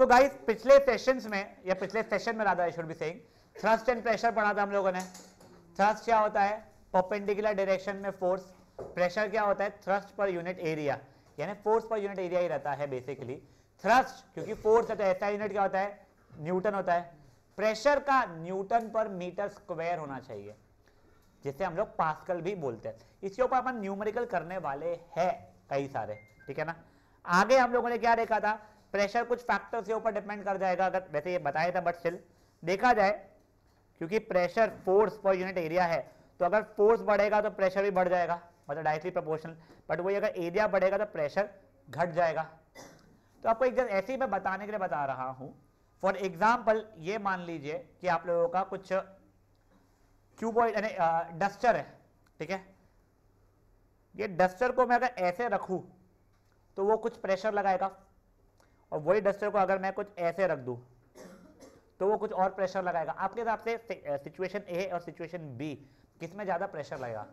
So guys पिछले sessions में या पिछले सेशन में rather I should be saying thrust and pressure पढ़ा था हम लोगों ने। थ्रस्ट क्या होता है? परपेंडिकुलर डायरेक्शन में फोर्स। प्रेशर क्या होता है? थ्रस्ट पर यूनिट एरिया, यानी फोर्स पर यूनिट एरिया ही रहता है बेसिकली। थ्रस्ट क्योंकि फोर्स है तो ऐसा यूनिट क्या होता है? न्यूटन होता है। प्रेशर का न्यूटन पर मीटर स्क्वायर होना चाहिए, जिसे हम लोग पास्कल भी बोलते हैं। इसके ऊपर अपन न्यूमेरिकल करने वाले हैं कई सारे, ठीक है ना। आगे हम लोगों ने क्या देखा था? प्रेशर कुछ फैक्टर्स के ऊपर डिपेंड कर जाएगा, अगर वैसे ये बताया था बट स्टिल देखा जाए, क्योंकि pressure force per unit area है, तो अगर फोर्स बढ़ेगा तो प्रेशर भी बढ़ जाएगा, मतलब डायरेक्टली प्रोपोर्शनल। बट वही अगर एरिया बढ़ेगा तो प्रेशर घट जाएगा। तो आपको एक जस्ट ऐसे ही मैं बताने के लिए बता रहा हूं। फॉर एग्जाम्पल ये मान लीजिए कि आप लोगों का कुछ क्यूबॉइड यानी डस्टर है, ठीक है। ये डस्टर को मैं अगर ऐसे रखूं तो वो कुछ प्रेशर लगाएगा, और वही डस्टर को अगर मैं कुछ ऐसे रख दूं तो वो कुछ और प्रेशर लगाएगा। आपके हिसाब से सिचुएशन ए और सिचुएशन बी किसमें ज्यादा प्रेशर लगेगा?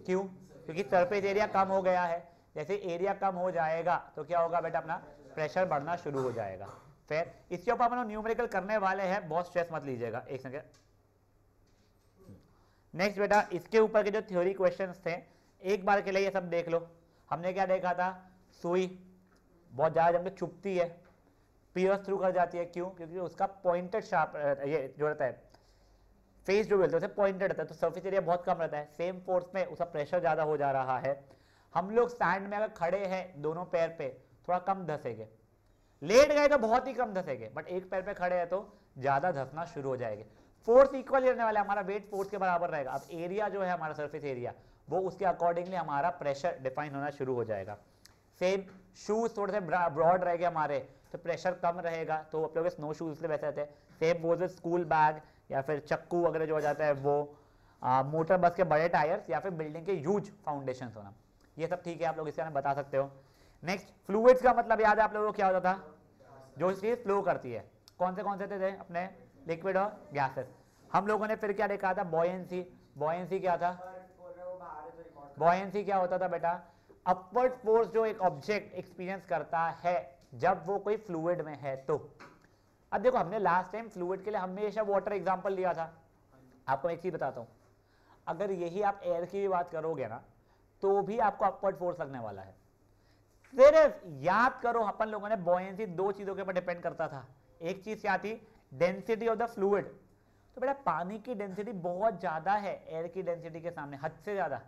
क्यों? क्योंकि सरफेस एरिया कम हो गया है। जैसे एरिया कम हो जाएगा तो क्या होगा बेटा? अपना प्रेशर बढ़ना शुरू हो जाएगा। फिर इसके ऊपर हम न्यूमेरिकल करने वाले हैं, बहुत स्ट्रेस मत लीजिएगा। एक सेकंड। नेक्स्ट बेटा, इसके ऊपर के जो थ्योरी क्वेश्चंस थे एक बार के लिए ये सब देख लो। हमने क्या देखा था? सुई बहुत ज्यादा जब चुभती है, पियर्स थ्रू कर जाती है। क्यों? क्योंकि उसका पॉइंटेड शार्प ये जो रहता है फेस जो बोलते हैं पॉइंटेड रहता है, तो सरफेस एरिया बहुत कम रहता है। सेम फोर्स में उसका प्रेशर ज्यादा हो जा रहा है। हम लोग सैंड में अगर खड़े हैं दोनों पैर पे थोड़ा कम धसेंगे, लेट गए तो बहुत ही कम धसेंगे, बट एक पैर पे खड़े हैं तो ज्यादा धसना शुरू हो जाएंगे। फोर्स इक्वल रहने वाला है, हमारा वेट फोर्स के बराबर रहेगा। अब एरिया जो है हमारा सरफेस एरिया, वो उसके अकॉर्डिंगली हमारा प्रेशर डिफाइन होना शुरू हो जाएगा। सेम शूज थोड़े से ब्रॉड रहेंगे हमारे तो प्रेशर कम रहेगा, तो आप लोग स्नो शूज इसलिए वैसे रहते हैं। सेम बोझ स्कूल बैग या फिर चक्कू वगैरह जो हो जाता है वो, मोटर बस के बड़े टायर्स या फिर बिल्डिंग के ह्यूज फाउंडेशन होना, ये सब ठीक है, आप लोग इसके बारे में बता सकते हो। नेक्स्ट, फ्लूइड्स का मतलब याद है आप लोगों को क्या होता था? जो चीज फ्लो करती है। कौन से थे अपने? लिक्विड और गैसेस। हम लोगों ने फिर क्या देखा था? बॉयंसी। बॉयंसी क्या था? बॉयंसी क्या होता था बेटा? अपवर्ड फोर्स जो एक ऑब्जेक्ट एक्सपीरियंस करता है जब वो कोई फ्लूइड में है। तो अब देखो, हमने लास्ट टाइम फ्लूइड के लिए हमेशा वाटर एग्जांपल लिया था। आपको एक चीज बताता हूं, अगर यही आप एयर की भी बात करोगे ना तो भी आपको अपवर्ड फोर्स लगने वाला है। सिर्फ याद करो, अपन लोगों ने बॉयंसी दो चीजों के ऊपर डिपेंड करता था। एक चीज क्या थी? Density of the fluid. तो बेटा पानी की डेंसिटी बहुत ज्यादा है एयर की डेंसिटी के सामने, हद से ज्यादा,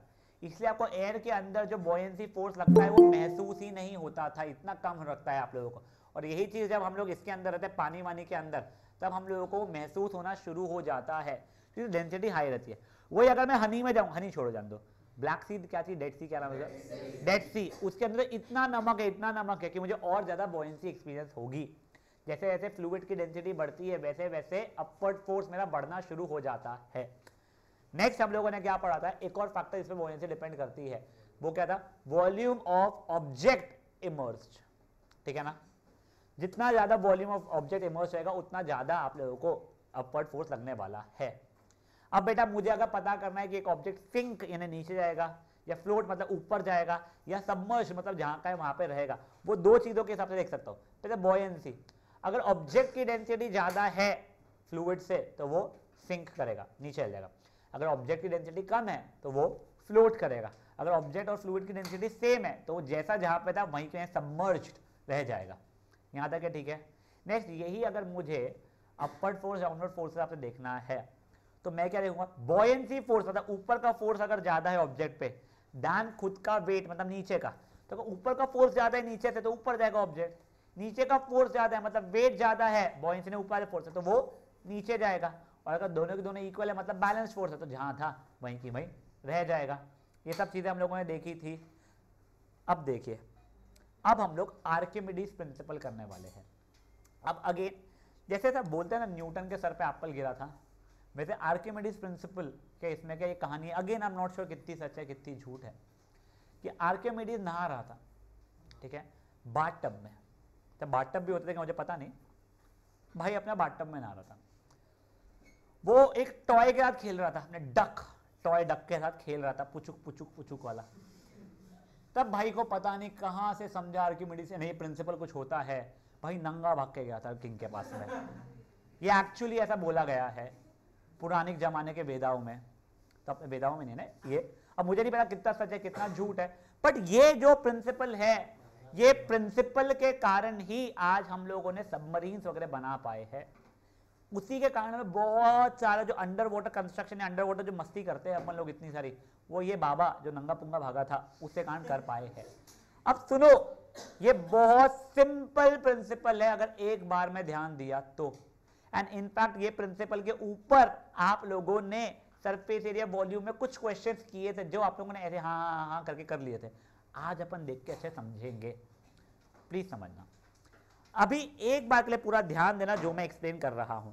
इसलिए आपको एयर के अंदर जो बॉयंसी फोर्स लगता है वो महसूस ही नहीं होता था, इतना कम रखता है आप लोगों को। और यही चीज जब हम लोग इसके अंदर रहते हैं, पानी वानी के अंदर, तब हम लोगों को महसूस होना शुरू हो जाता है, क्योंकि डेंसिटी हाई रहती है। वही अगर मैं हनी में जाऊं, हनी छोड़ो जान दो, ब्लैक सी क्या थी? डेड सी क्या नाम है? डेड सी। उसके अंदर इतना नमक है कि मुझे और ज्यादा बॉयंसी एक्सपीरियंस होगी। जैसे जैसे फ्लूइड की डेंसिटी बढ़ती है वैसे वैसे अपवर्ड फोर्स मेरा बढ़ना शुरू हो जाता है। नेक्स्ट हम लोगों ने क्या पढ़ा था? एक और फैक्टर इसमें बॉयंसी डिपेंड करती है, वो क्या था? वॉल्यूम ऑफ ऑब्जेक्ट इमर्स्ड, ठीक है ना। जितना ज्यादा वॉल्यूम ऑफ ऑब्जेक्ट इमर्स्ड रहेगा उतना ज्यादा आप लोगों को अपवर्ड फोर्स लगने वाला है। अब बेटा मुझे अगर पता करना है कि एक ऑब्जेक्ट सिंक यानी नीचे जाएगा, या फ्लोट मतलब ऊपर जाएगा, या सबमर्ज मतलब जहां का है वहां पे रहेगा, वो दो चीजों के हिसाब से देख सकता हूं। पहले बॉयंसी, अगर ऑब्जेक्ट की डेंसिटी ज्यादा है फ्लूइड से तो वो सिंक करेगा, नीचे चल जाएगा। अगर ऑब्जेक्ट की डेंसिटी कम है तो वो फ्लोट करेगा। अगर ऑब्जेक्ट और फ्लूइड की डेंसिटी सेम है तो वो जैसा जहां पे था वहीं पे सबमर्ज्ड रह जाएगा। यहां तक है, ठीक है। नेक्स्ट, यही अगर मुझे अपवर्ड फोर्स डाउनवर्ड फोर्स से देखना है तो मैं क्या देखूंगा? बॉयंसी फोर्स मतलब ऊपर का फोर्स अगर ज्यादा है ऑब्जेक्ट पे दैन खुद का वेट मतलब नीचे का, तो ऊपर का फोर्स ज्यादा है नीचे से तो ऊपर जाएगा ऑब्जेक्ट। नीचे का फोर्स ज्यादा है मतलब वेट ज्यादा है बॉयंसी ने ऊपर वाले फोर्स है तो वो नीचे जाएगा। और अगर दोनों के दोनों इक्वल है मतलब बैलेंस फोर्स है तो जहां था वहीं की वहीं रह जाएगा। ये सब चीजें हम लोगों ने देखी थी। अब देखिए, अब हम लोग आर्किमिडीज प्रिंसिपल करने वाले हैं। अब अगेन जैसे सब बोलते हैं ना न्यूटन के सर पे एप्पल गिरा था, वैसे आर्किमिडीज प्रिंसिपल के इसमें क्या ये कहानी, again I am not sure कितनी सच है कितनी झूठ है, कि आर्किमिडीज नहा रहा था, ठीक है, बाथटब में। तो बाथटब भी होते थे कि मुझे पता नहीं, भाई अपना बाथटब में नहा रहा था। वो एक टॉय के साथ खेल रहा था, अपने डक, टॉय डक के साथ खेल रहा था, पुचुक पुचुक पुचुक वाला। तब भाई को पता नहीं कहां से समझा आर्किमिडीज से नहीं प्रिंसिपल कुछ होता है, भाई नंगा भाग के गया था किंग के पास में। ये एक्चुअली ऐसा बोला गया है पुराने जमाने के वेदाओं में, तो अपने वेदाओं में नहीं ना ये, अब मुझे नहीं पता कितना सच है कितना झूठ है, बट ये जो प्रिंसिपल है, ये प्रिंसिपल के कारण ही आज हम लोगों ने सबमरीन्स वगैरह बना पाए हैं। उसी के कारण में बहुत सारा जो अंडर वाटर कंस्ट्रक्शन है, अंडर वाटर जो मस्ती करते हैं अपन लोग इतनी सारी, वो ये बाबा जो नंगा पुंगा भागा था उसके कारण कर पाए हैं। अब सुनो, ये बहुत सिंपल प्रिंसिपल है अगर एक बार में ध्यान दिया तो, एंड इनफैक्ट ये प्रिंसिपल के ऊपर आप लोगों ने सरफेस एरिया वॉल्यूम में कुछ क्वेश्चंस किए थे जो आप लोगों ने ऐसे हाँ करके कर लिए थे। आज अपन देख के अच्छे समझेंगे, प्लीज समझना। अभी एक बात के लिए पूरा ध्यान देना जो मैं एक्सप्लेन कर रहा हूं।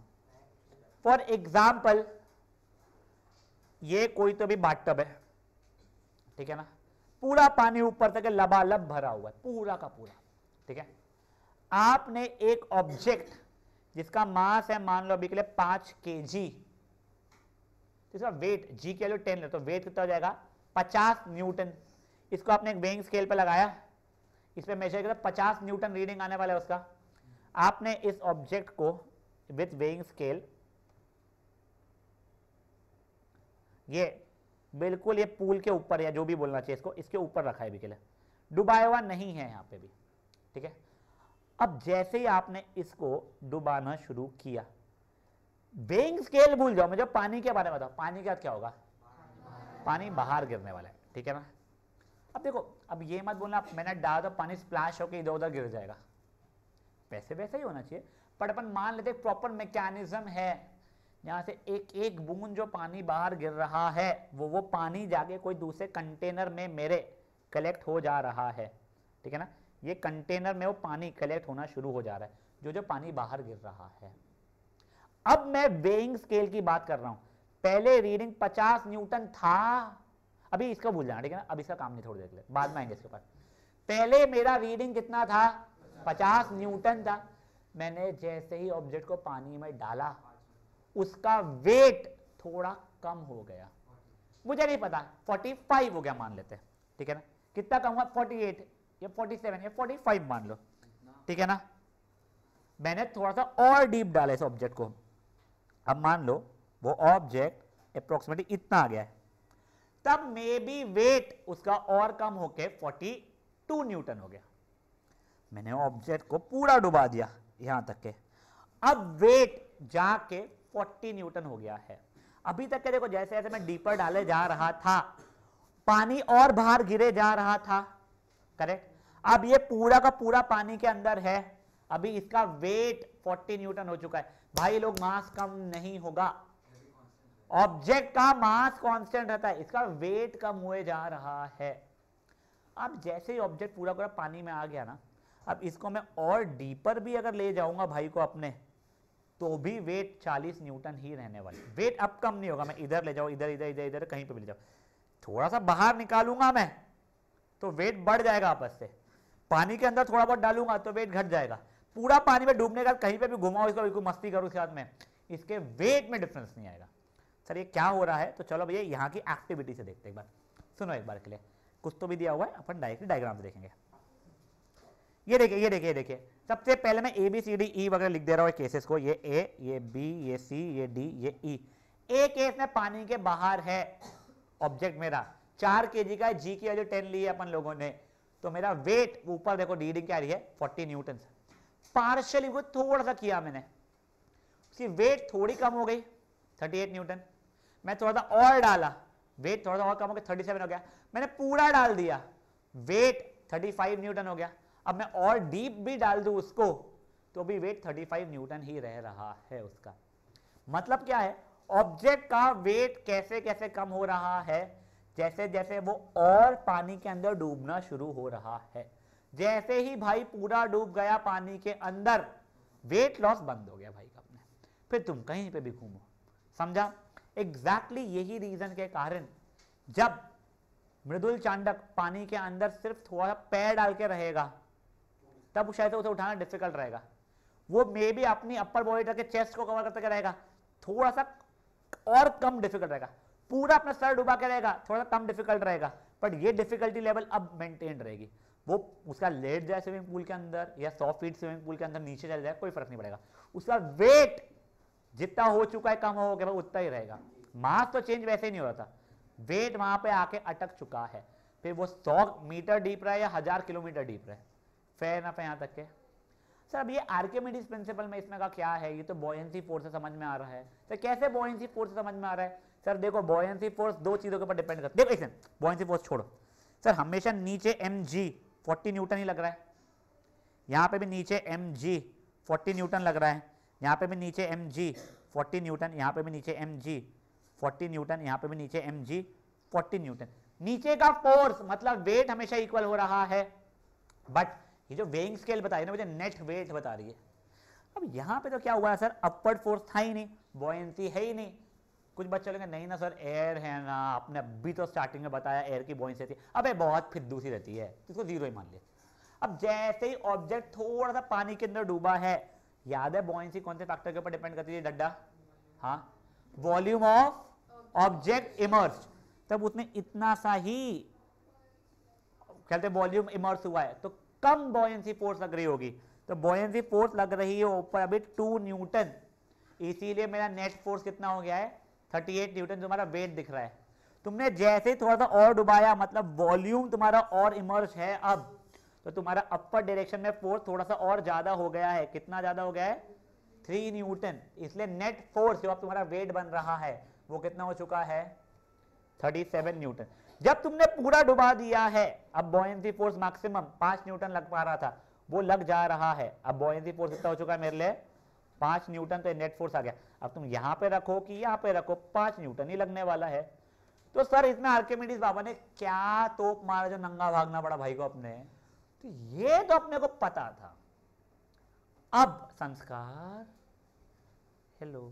फॉर एग्जाम्पल, ये कोई तो भी बाथटब है, ठीक है ना, पूरा पानी ऊपर तक लबालब भरा हुआ है, पूरा का पूरा, ठीक है। आपने एक ऑब्जेक्ट जिसका मास है मान लो अभी के लिए 5 kg, इसका वेट जी के लिए 10 ले, तो वेट कितना हो जाएगा 50 न्यूटन। इसको आपने एक वेइंग स्केल पे लगाया, इस पे मेजर किया, 50 न्यूटन रीडिंग आने वाला है उसका। आपने इस ऑब्जेक्ट को विथ वेइंग स्केल, ये बिल्कुल ये पूल के ऊपर या जो भी बोलना चाहिए इसको, इसके ऊपर रखा है अभी के लिए, डुबाया हुआ नहीं है यहां पे भी, ठीक है। अब जैसे ही आपने इसको डुबाना शुरू किया, वेइंग स्केल भूल जाओ, मुझे पानी के बारे में बताओ, पानी का क्या होगा, पानी बाहर गिरने वाला है, ठीक है ना। अब देखो, अब ये मत बोलना मैंने डाला तो पानी स्प्लैश होकर इधर उधर गिर जाएगा, वैसे ही होना चाहिए, पर अपन मान लेते प्रॉपर मैकेनिज्म है यहां से एक एक बूंद जो पानी बाहर गिर रहा है वो पानी जाके कोई दूसरे कंटेनर में मेरे कलेक्ट हो जा रहा है, ठीक है ना। ये कंटेनर में वो पानी कलेक्ट होना शुरू हो जा रहा है, जो पानी बाहर गिर रहा है। अब मैं वेइंग स्केल की बात कर रहा हूं, पहले रीडिंग 50 न्यूटन था, अभी इसका भूल जाना, ठीक है ना, अब इसका काम नहीं, थोड़ी देर के लिए बाद में आएंगे इसके पास। पहले मेरा रीडिंग कितना था, 50 न्यूटन था। मैंने जैसे ही ऑब्जेक्ट को पानी में डाला, उसका वेट थोड़ा कम हो गया, मुझे नहीं पता 45 हो गया मान लेते हैं, ठीक है ना। कितना कम हुआ, 48 या 47 या 45 मान लो, ठीक है ना। मैंने थोड़ा सा और डीप डाला इस ऑब्जेक्ट को, अब मान लो वो ऑब्जेक्ट अप्रोक्सीमेटली इतना आ गया है, तब मे बी वेट उसका और कम होके 42 न्यूटन हो गया। मैंने ऑब्जेक्ट को पूरा डुबा दिया यहां तक के, अब वेट जाके 40 न्यूटन हो गया है। अभी तक के देखो जैसे जैसे मैं डीपर डाले जा रहा था, पानी और बाहर गिरे जा रहा था, करेक्ट। अब ये पूरा का पूरा पानी के अंदर है, अभी इसका वेट 40 न्यूटन हो चुका है। भाई लोग, मास कम नहीं होगा, ऑब्जेक्ट का मास कांस्टेंट रहता है, इसका वेट कम हुए जा रहा है। अब जैसे ही ऑब्जेक्ट पूरा पूरा पानी में आ गया ना, अब इसको मैं और डीपर भी अगर ले जाऊंगा भाई को अपने, तो भी वेट 40 न्यूटन ही रहने वाली, वेट अब कम नहीं होगा। मैं इधर ले जाऊं, इधर इधर इधर इधर कहीं पे भी ले जाऊं, थोड़ा सा बाहर निकालूंगा मैं तो वेट बढ़ जाएगा आपस से, पानी के अंदर थोड़ा बहुत डालूंगा तो वेट घट जाएगा। पूरा पानी में डूबने का कहीं पे भी घुमाओ इसको, बिल्कुल मस्ती करो उसके साथ में, इसके वेट में डिफरेंस नहीं आएगा। सर ये क्या हो रहा है, तो चलो भैया यहाँ की एक्टिविटी से देखते एक बार, सुनो एक बार के लिए, कुछ तो भी दिया हुआ है, अपन डायरेक्टली डायग्राम से देखेंगे। ये देखिए ये देखिए ये देखिए, सबसे पहले मैं A B C D E वगैरह लिख दे रहा हूँ केसेस को, ये ए, ये बी, ये सी, ये डी, ये ई। ए केस में पानी के बाहर है ऑब्जेक्ट मेरा, 4 kg का है, जी की वैल्यू 10 ली है अपन लोगों ने, तो मेरा वेट ऊपर देखो रीडिंग क्या रही है 40 न्यूटन। पार्शियली को थोड़ा सा किया मैंने, उसकी वेट थोड़ी कम हो गई 38 न्यूटन, मैं थोड़ा सा और डाला, वेट थोड़ा सा और कम हो गया 37 हो गया, मैंने पूरा डाल दिया, वेट 35 न्यूटन हो गया। अब मैं और डीप भी डाल दूं उसको तो भी वेट 35 न्यूटन ही रह रहा है उसका। मतलब क्या है, ऑब्जेक्ट का वेट कैसे कैसे कम हो रहा है, जैसे जैसे वो और पानी के अंदर डूबना शुरू हो रहा है। जैसे ही भाई पूरा डूब गया पानी के अंदर, वेट लॉस बंद हो गया भाई का अपने, फिर तुम कहीं पे भी घूमो, समझा। एग्जैक्टली यही रीजन के कारण जब मृदुल चांडक पानी के अंदर सिर्फ थोड़ा सा पैर डाल के रहेगा, तब शायद उसे उठाना डिफिकल्ट रहेगा। वो मे भी अपनी अपर बॉडी करके चेस्ट को कवर करके रहेगा, थोड़ा सा और कम डिफिकल्ट रहेगा। पूरा अपना सर डुबा के रहेगा, थोड़ा सा कम डिफिकल्ट रहेगा। बट ये डिफिकल्टी लेवल अब मेंटेन रहेगी। वो उसका लेट जाए स्विमिंग पूल के अंदर या 100 फीट स्विमिंग पूल के अंदर नीचे चल जाए, कोई फर्क नहीं पड़ेगा, उसका वेट जितना हो चुका है कम हो गया उतना ही रहेगा। मास तो चेंज वैसे ही नहीं हो रहा था, वेट वहां पे आके अटक चुका है। फिर वो 100 मीटर डीप रहा है या 1000 किलोमीटर डीप रहा है, फेयर ना यहां तक के। सर अब ये आर्किमिडीज प्रिंसिपल में इसमें का क्या है, ये तो बॉयंसी फोर्स से समझ में आ रहा है। तो कैसे बॉयंसी फोर्स से समझ में आ रहा है? सर देखो बॉयंसी फोर्स दो चीजों के ऊपर डिपेंड करता है। देखो बॉयंसी फोर्स छोड़ो सर, हमेशा नीचे mg 40 न्यूटन ही लग रहा है, यहाँ पे भी नीचे mg 40 न्यूटन लग रहा है, यहाँ पे भी नीचे mg 40 न्यूटन, यहाँ पे भी नीचे mg 40 न्यूटन, यहाँ पे भी नीचे mg 40 न्यूटन। नीचे का फोर्स मतलब वेट हमेशा इक्वल हो रहा है, बट ये जो वेइंग स्केल बता रही है ना मुझे नेट वेट बता रही है। अब यहाँ पे तो क्या हुआ है सर, अपवर्ड फोर्स था ही नहीं, बॉयंसी है ही नहीं। कुछ बच्चे लोग नहीं ना सर एयर है ना, आपने अभी तो स्टार्टिंग में बताया एयर की बॉयंसी थी, अबे बहुत फिद्दू सी रहती है, इसको जीरो ही मान लिया। अब जैसे ही ऑब्जेक्ट थोड़ा सा पानी के अंदर डूबा है, याद है बॉयंसी कौन से फैक्टर के ऊपर डिपेंड करती है डड्डा? हाँ, वॉल्यूम ऑफ ऑब्जेक्ट इमर्स्ड, तब उसने इतना सा ही कहते वॉल्यूम इमर्स हुआ है तो कम बॉयंसी फोर्स लग रही होगी। तो बॉयंसी फोर्स लग रही है ऊपर अभी 2 न्यूटन, इसीलिए मेरा नेट फोर्स कितना हो गया है 38 न्यूटन, जो हमारा वेट दिख रहा है। तुमने जैसे ही थोड़ा सा और डुबाया, मतलब वॉल्यूम तुम्हारा और इमर्स है अब, तो तुम्हारा अपर डायरेक्शन में फोर्स थोड़ा सा और ज्यादा हो गया है। कितना ज्यादा हो गया है? 3 न्यूटन। इसलिए नेट फोर्स जो अब तुम्हारा वेट बन रहा है वो कितना हो चुका है? 37 न्यूटन। जब तुमने पूरा डुबा दिया है, अब बॉयंसी फोर्स मैक्सिमम 5 न्यूटन लग पा रहा था, वो लग जा रहा है। अब बॉयंसी फोर्स कितना हो चुका है मेरे लिए? 5 न्यूटन, तो नेट फोर्स आ गया। अब तुम यहां पे रखो कि यहां पे रखो, 5 न्यूटन ही लगने वाला है। तो सर इसमें आर्किमिडीज बाबा ने क्या तोप मारा जो नंगा भागना पड़ा भाई को अपने, तो ये तो अपने को पता था। अब संस्कार, हेलो,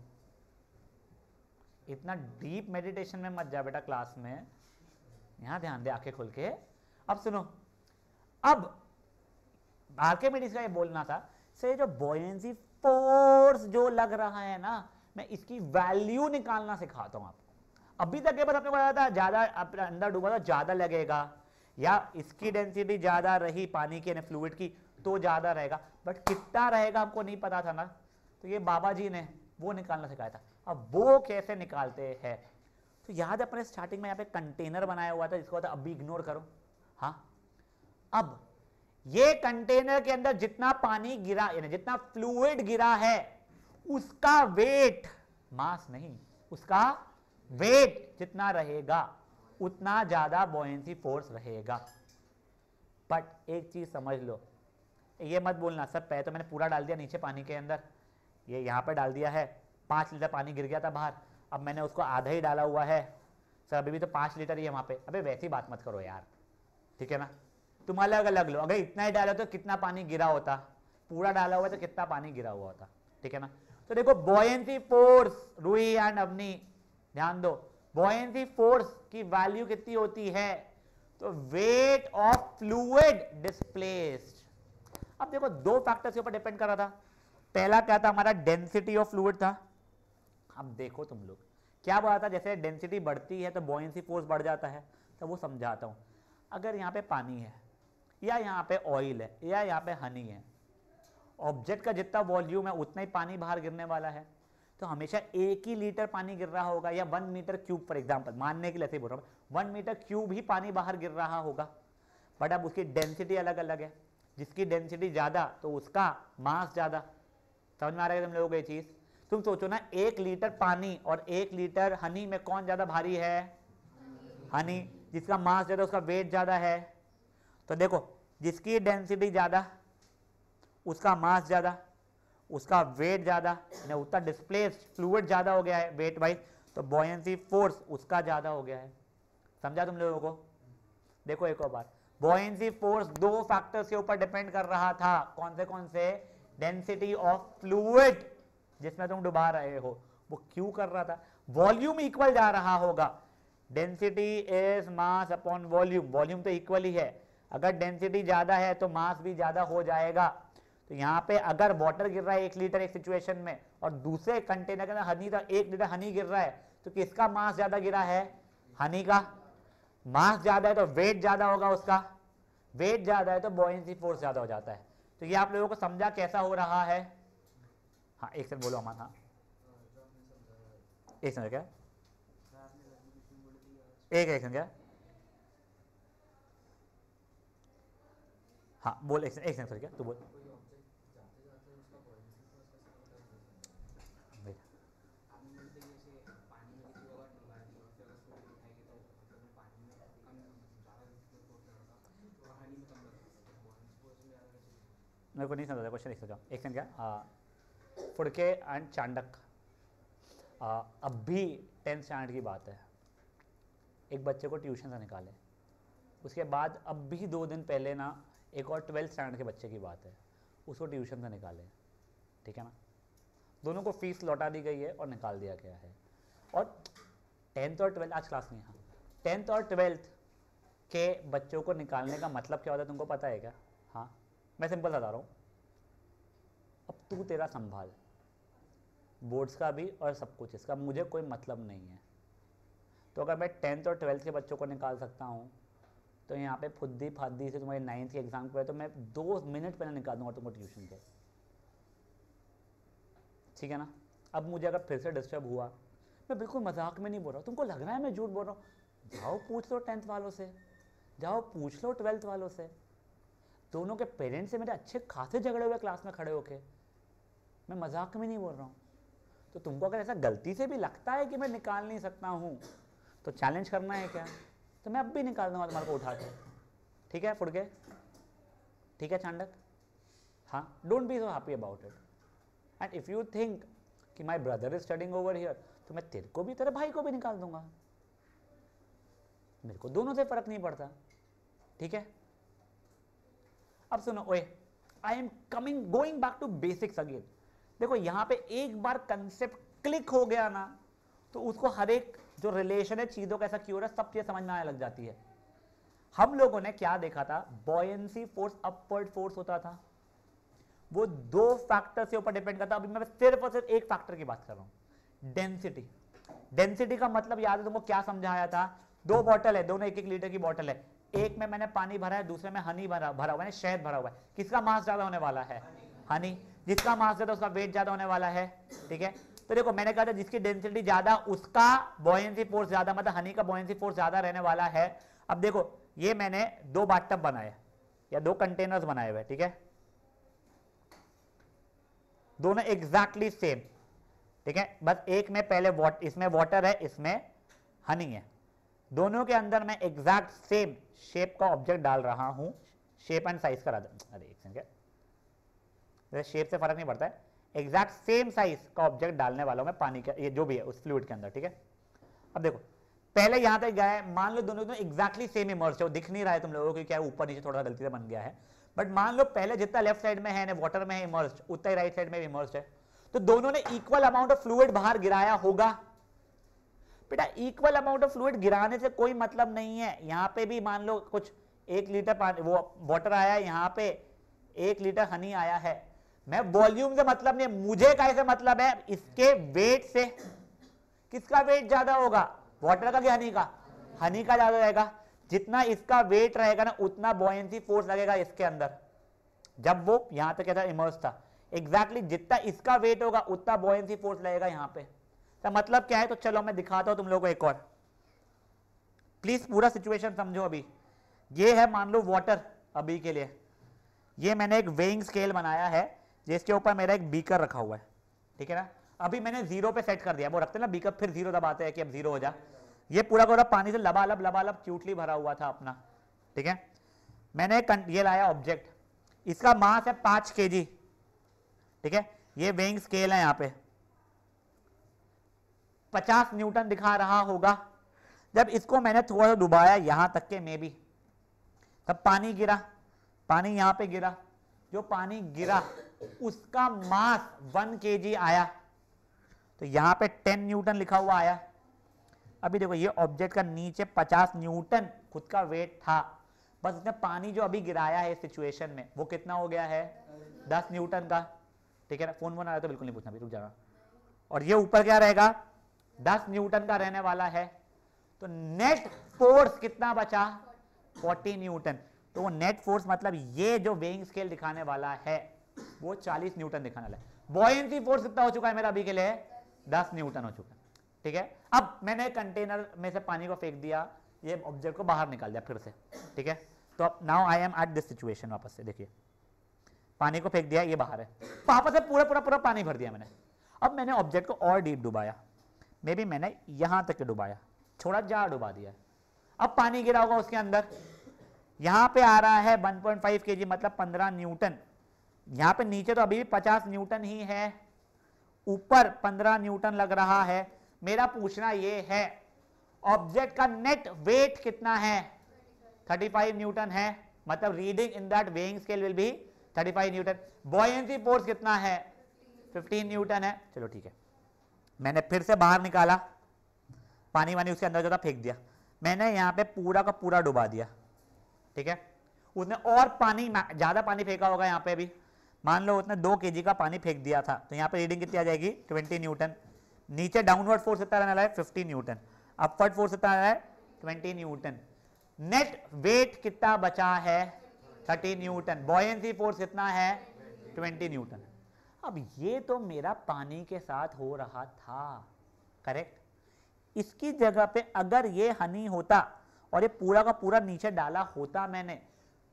इतना डीप मेडिटेशन में मत जा बेटा क्लास में, यहां ध्यान दे आंखें खोल के। अब सुनो, अब आर्किमिडीज का ये बोलना था से जो बॉयंसी फोर्स जो लग रहा है ना, मैं इसकी वैल्यू निकालना सिखाता हूं आपको। अभी तक ये बस आपने बताया था ज्यादा अंदर डूबा तो ज्यादा लगेगा, या इसकी डेंसिटी ज्यादा रही पानी के फ्लूइड की तो ज्यादा रहेगा, बट कितना रहेगा हमको नहीं पता था ना, तो ये बाबा जी ने वो निकालना सिखाया था। अब वो कैसे निकालते हैं, तो याद है अपने स्टार्टिंग में यहाँ पे कंटेनर बनाया हुआ था जिसको अभी इग्नोर करो। हाँ, अब ये कंटेनर के अंदर जितना पानी गिरा, यानी जितना फ्लूइड गिरा है, उसका वेट, मास नहीं, उसका वेट जितना रहेगा उतना ज्यादा बॉयंसी फोर्स रहेगा। बट एक चीज समझ लो, ये मत बोलना सर पहले तो मैंने पूरा डाल दिया नीचे पानी के अंदर, ये यहां पे डाल दिया है, 5 लीटर पानी गिर गया था बाहर, अब मैंने उसको आधा ही डाला हुआ है, सर अभी भी तो 5 लीटर ही है वहां पे। अबे वैसी बात मत करो यार, ठीक है ना, तुम अलग अलग लो। अगर इतना ही डाला तो कितना पानी गिरा होता, पूरा डाला हुआ तो कितना पानी गिरा हुआ होता, ठीक है ना। तो देखो buoyancy force, Roohi and Avni ध्यान दो, बॉयंसी फोर्स की वैल्यू कितनी होती है, तो वेट ऑफ फ्लूइड डिस्प्लेस्ड। अब देखो दो फैक्टर्स के ऊपर डिपेंड कर रहा था। पहला क्या था हमारा, डेंसिटी ऑफ फ्लूइड था। अब देखो तुम लोग क्या बोला था, जैसे डेंसिटी बढ़ती है तो बॉयंसी फोर्स बढ़ जाता है, तो वो समझाता हूं। अगर यहाँ पे पानी है, या यहाँ पे ऑयल है, या यहाँ पे हनी है, ऑब्जेक्ट का जितना वॉल्यूम है उतना ही पानी बाहर गिरने वाला है, तो हमेशा 1 ही लीटर पानी गिर रहा होगा, या 1 मीटर क्यूब फॉर एग्जांपल, मानने के लिए ऐसे बोल रहा हूं, 1 मीटर क्यूब ही पानी बाहर गिर रहा होगा। बट अब उसकी डेंसिटी अलग अलग है, जिसकी डेंसिटी ज्यादा तो उसका मास ज्यादा। समझ में आ रहा है तुम लोगों को ये चीज? तुम सोचो ना, 1 लीटर पानी और 1 लीटर हनी में कौन ज्यादा भारी है? हनी। जिसका मास ज्यादा उसका वेट ज्यादा है। तो देखो जिसकी डेंसिटी ज्यादा उसका मास ज्यादा, उसका वेट ज्यादा, उतना डिस्प्लेस्ड फ्लूइड ज्यादा हो गया है वेट वाइज, तो बॉयंसी फोर्स उसका ज्यादा हो गया है। समझा तुम लोगों को? देखो एक और बात, बॉयंसी फोर्स 2 फैक्टर्स के ऊपर डिपेंड कर रहा था। कौन से? डेंसिटी ऑफ फ्लूइड जिसमें तुम डुबा रहे हो, वो क्यों कर रहा था? वॉल्यूम इक्वल जा रहा होगा, density is mass upon volume, volume तो इक्वल ही है। अगर डेंसिटी ज्यादा है तो मास भी ज्यादा हो जाएगा। तो यहाँ पे अगर वाटर गिर रहा है 1 लीटर एक सिचुएशन में, और दूसरे कंटेनर के अंदर हनी था 1 लीटर हनी गिर रहा है, तो किसका मास ज्यादा गिरा है? हनी का। मास ज्यादा है तो वेट ज्यादा होगा उसका, वेट ज्यादा है तो बॉयंसी फोर्स ज्यादा हो जाता है। तो ये आप लोगों को समझा कैसा हो रहा है? हाँ एक सेकंड बोलो अमान। हाँ एक सेकंड क्या, एक सेकंड क्या, हाँ बोल, एक सेकंड सर क्या तू बोल। मेरे को नहीं समझा क्वेश्चन, एक समझा, एक सेकंड क्या। फुड़के एंड चांडक, अब भी 10th स्टैंडर्ड की बात है, एक बच्चे को ट्यूशन से निकाले, उसके बाद अब भी 2 दिन पहले ना एक और 12th स्टैंडर्ड के बच्चे की बात है, उसको ट्यूशन से निकाले, ठीक है ना, दोनों को फीस लौटा दी गई है और निकाल दिया गया है। और 10th और 12th, आज क्लास नहीं है, 10th और 12th के बच्चों को निकालने का मतलब क्या होता है तुमको पता है क्या? हाँ मैं सिंपल बता रहा हूँ, अब तू तेरा संभाल, बोर्ड्स का भी और सब कुछ, इसका मुझे कोई मतलब नहीं है। तो अगर मैं 10th और 12th के बच्चों को निकाल सकता हूँ तो यहाँ पे फुद्दी फाद्दी से तुम्हारे 9th के एग्जाम पे तो मैं 2 मिनट पहले निकाल दूंगा तुमको ट्यूशन के, ठीक है ना। अब मुझे अगर फिर से डिस्टर्ब हुआ, मैं बिल्कुल मजाक में नहीं बोल रहा हूँ, तुमको लग रहा है मैं झूठ बोल रहा हूँ, जाओ पूछ लो 10th वालों से, जाओ पूछ लो 12th वालों से, दोनों के पेरेंट्स से मेरे अच्छे खासे झगड़े हुए क्लास में खड़े होके, मैं मजाक में नहीं बोल रहा हूँ। तो तुमको अगर ऐसा गलती से भी लगता है कि मैं निकाल नहीं सकता हूँ तो चैलेंज करना है क्या, तो मैं अब भी निकाल दूंगा तुम्हारे को उठा के, ठीक है फुड़के, ठीक है चांडक, हाँ don't be so happy about it. And if you think कि my brother is studying over here तो मैं तेरे को भी तेरे भाई को भी निकाल दूंगा, मेरे को दोनों से फर्क नहीं पड़ता, ठीक है। अब सुनो, ओए I am coming going back to basics again. देखो यहां पे एक बार कंसेप्ट क्लिक हो गया ना तो उसको हर एक जो रिलेशन है चीजों का ऐसा क्यों है सब चीजें समझ में आने लग जाती है। हम लोगों ने क्या देखा था, बॉयंसी फोर्स अपवर्ड फोर्स होता था, वो 2 फैक्टर से ऊपर डिपेंड करता। अभी मैं सिर्फ और सिर्फ एक फैक्टर की बात कर रहा हूं, डेंसिटी। डेंसिटी का मतलब याद है तुमको क्या समझाया था, 2 बॉटल है, दोनों 1-1 लीटर की बॉटल है, एक में मैंने पानी भरा है, दूसरे में हनी भरा हुआ है, शहद भरा हुआ है, किसका मास ज्यादा होने वाला है? हनी। जिसका मास ज्यादा उसका वेट ज्यादा होने वाला है, ठीक है। तो देखो मैंने कहा था जिसकी डेंसिटी ज्यादा उसका बॉयंसी फोर्स ज्यादा, मतलब हनी का बॉयंसी फोर्स ज्यादा रहने वाला है। अब देखो ये मैंने 2 बाथटब बनाए या 2 कंटेनर्स बनाए हुए, ठीक है, दोनों एग्जैक्टली सेम, ठीक है, बस एक में पहले इसमें वाटर है, इसमें हनी है, दोनों के अंदर मैं एग्जैक्ट सेम शेप का ऑब्जेक्ट डाल रहा हूं, शेप एंड साइज का, अरे एक सेकंड, शेप से फर्क नहीं पड़ता है, एग्जैक्ट सेम साइज का ऑब्जेक्ट डालने वाला हूं मैं पानी का, ये जो भी है उस फ्लूइड के अंदर, ठीक है। अब देखो पहले यहां तक गया है, मान लो दोनों एग्जैक्टली सेम इमर्ज है, दिख नहीं रहा है तुम लोगों को क्या ऊपर नीचे थोड़ा गलती से बन गया है, बट मान लो पहले जितना लेफ्ट साइड में है वाटर में है इमर्ज, उतना ही राइट साइड में भी इमर्ज है, तो दोनों ने इक्वल अमाउंट ऑफ फ्लूइड बाहर गिराया होगा। बेटा इक्वल अमाउंट ऑफ फ्लूइड गिराने से कोई मतलब नहीं है, यहां पे भी मान लो कुछ 1 लीटर पानी वो वाटर आया है, यहां पे 1 लीटर हनी आया है, मैं वॉल्यूम से मतलब नहीं, मुझे कैसे मतलब है इसके वेट से, किसका वेट ज्यादा होगा, वाटर का कि हनी का? हनी का ज्यादा रहेगा, जितना इसका वेट रहेगा ना उतना बॉयंसी फोर्स लगेगा इसके अंदर, जब वो यहां तक इमर्ज था, एग्जैक्टली जितना इसका वेट होगा उतना बॉयंसी फोर्स लगेगा यहां पे। तो मतलब क्या है, तो चलो मैं दिखाता हूं तुम लोगों को एक और, प्लीज पूरा सिचुएशन समझो। अभी ये है मान लो वाटर, अभी के लिए ये मैंने एक वेइंग स्केल बनाया है जिसके ऊपर मेरा एक बीकर रखा हुआ है, ठीक है ना, अभी मैंने 0 पे सेट कर दिया, वो रखते ना बीकर फिर 0 दबाते हैं कि अब 0 हो जा, ये पूरा पूरा पानी से लबालब क्यूटली भरा हुआ था अपना, ठीक है। मैंने ये लाया ऑब्जेक्ट, इसका मास है 5 kg, ठीक है, ये वेइंग स्केल है, यहां पे 50 न्यूटन दिखा रहा होगा। जब इसको मैंने थोड़ा सा डुबाया यहां तक के मे भी, तब पानी गिरा, पानी यहां पे गिरा, जो पानी गिरा उसका मास 1 kg आया, तो यहां पे 10 न्यूटन लिखा हुआ आया। अभी देखो ये ऑब्जेक्ट का नीचे 50 न्यूटन खुद का वेट था, बस उसने पानी जो अभी गिराया है इस सिचुएशन में वो कितना हो गया है, 10 न्यूटन का, ठीक है ना। फोन आ रहा है तो बिल्कुल नहीं पूछना, रुक जाना। और ये ऊपर क्या रहेगा, 10 न्यूटन का रहने वाला है। तो नेट फोर्स कितना बचा 40 न्यूटन। तो वो नेट फोर्स मतलब ये जो वेइंग स्केल दिखाने वाला है वो 40 न्यूटन दिखाने वाला है। बॉयंसी फोर्स कितना हो चुका है मेरा अभी के लिए 10 न्यूटन हो चुका है। ठीक है, अब मैंने कंटेनर में से पानी को फेंक दिया, ये ऑब्जेक्ट को बाहर निकाल दिया फिर से। ठीक है, तो अब now I am at this situation. वापस से देखिए, पानी को फेंक दिया, ये बाहर है, वापस से पूरा पूरा पूरा पानी भर दिया मैंने। अब मैंने ऑब्जेक्ट को और डीप डुबाया, मे बी मैंने यहां तक डुबाया, थोड़ा ज़्यादा डुबा दिया। अब पानी गिरा होगा उसके अंदर, यहां पे आ रहा है 1.5 kg मतलब 15 न्यूटन। यहां पे नीचे तो अभी भी 50 न्यूटन ही है, ऊपर 15 न्यूटन लग रहा है। मेरा पूछना ये है ऑब्जेक्ट का नेट वेट कितना है 35 न्यूटन है, मतलब reading in that weighing scale will be 35 Newton. Buoyancy force कितना है 15 न्यूटन है। चलो ठीक है, मैंने फिर से बाहर निकाला, पानी वानी उसके अंदर जो था फेंक दिया, मैंने यहाँ पे पूरा का पूरा डुबा दिया। ठीक है, उसने और पानी ज्यादा पानी फेंका होगा यहाँ पे भी, मान लो उसने 2 kg का पानी फेंक दिया था, तो यहाँ पे रीडिंग कितनी आ जाएगी 20 न्यूटन। नीचे डाउनवर्ड फोर्स कितना रहने वाला है 50 न्यूटन, अपवर्ड फोर्स कितना है 20 न्यूटन। नेट वेट कितना बचा है 30 न्यूटन, बॉयंसी फोर्स कितना है 20 न्यूटन। अब ये तो मेरा पानी के साथ हो रहा था, करेक्ट। इसकी जगह पे अगर ये हनी होता और ये पूरा का पूरा नीचे डाला होता मैंने,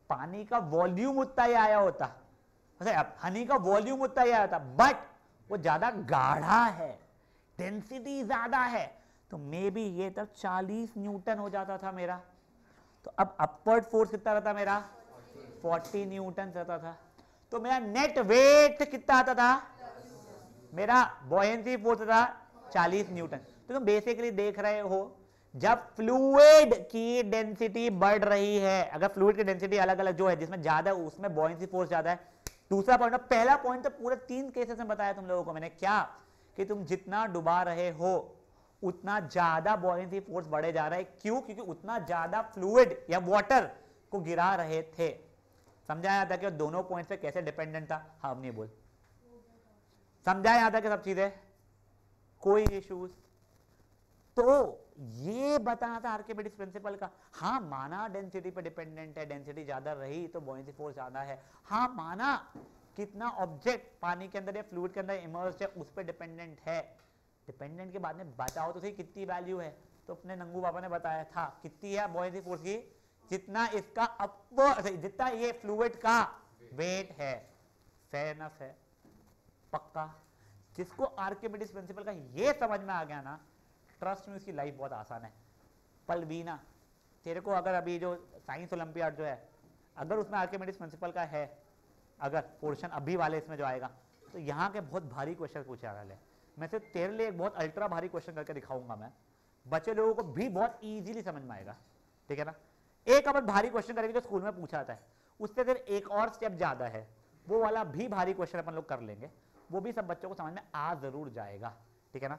पानी का वॉल्यूम उतना ही आया होता, हनी का वॉल्यूम उतना ही आया होता, बट वो ज्यादा गाढ़ा है, डेंसिटी ज्यादा है, तो मे बी ये तक 40 न्यूटन हो जाता था मेरा। तो अब अपवर्ड फोर्स कितना रहता मेरा 40 न्यूटन रहता था, तो मेरा नेट वेट कितना आता था, मेरा बॉयंसी फोर्स था 40 न्यूटन। तो तुम बेसिकली देख रहे हो जब फ्लूइड की डेंसिटी बढ़ रही है, अगर फ्लूइड की डेंसिटी अलग अलग जो है, जिसमें ज्यादा उसमें बॉयंसी फोर्स ज्यादा है। दूसरा पॉइंट, पहला पॉइंट तो पूरे 3 केसेस में बताया तुम लोगों को मैंने, क्या कि तुम जितना डुबा रहे हो उतना ज्यादा बॉयंसी फोर्स बढ़े जा रहा है। क्यों? क्योंकि उतना ज्यादा फ्लूइड या वाटर को गिरा रहे थे। समझाया था कि दोनों पॉइंट पे कैसे डिपेंडेंट था। हाँ नहीं बोल, समझाया था कि सब चीजें, कोई इश्यूज। तो ये बताना था आर्किमिडीज प्रिंसिपल का। हाँ माना डेंसिटी पे डिपेंडेंट है, डेंसिटी ज्यादा रही तो बॉयंसी फोर्स ज्यादा है। हाँ माना कितना ऑब्जेक्ट पानी के अंदर या फ्लूइड के अंदर इमर्स्ड है उस पर डिपेंडेंट है। डिपेंडेंट के बाद में बताओ तो सही कितनी वैल्यू है, तो अपने नंगू बाबा ने बताया था कितनी है बॉयंसी फोर्स की, जितना इसका अपवर्ड, जितना ये फ्लूइड का वेट है। फेयर इनफ है, पक्का। जिसको आर्किमिडीज प्रिंसिपल का ये समझ में आ गया ना, ट्रस्ट में उसकी लाइफ बहुत आसान है। पलवीना, तेरे को अगर अभी जो साइंस ओलंपियाड जो है, अगर उसमें आर्किमिडीज प्रिंसिपल का है अगर पोर्शन अभी वाले इसमें जो आएगा, तो यहाँ के बहुत भारी क्वेश्चन पूछे आ रहे हैं। मैं सिर्फ तेरे लिए एक बहुत अल्ट्रा भारी क्वेश्चन करके दिखाऊंगा मैं, बच्चे लोगों को भी बहुत इजीली समझ में आएगा। ठीक है ना, एक अपन भारी क्वेश्चन करेंगे जो स्कूल में पूछा जाता है, उससे फिर एक और स्टेप ज्यादा है, वो वाला भी भारी क्वेश्चन अपन लोग कर लेंगे, वो भी सब बच्चों को समझ में आ जरूर जाएगा। ठीक है ना,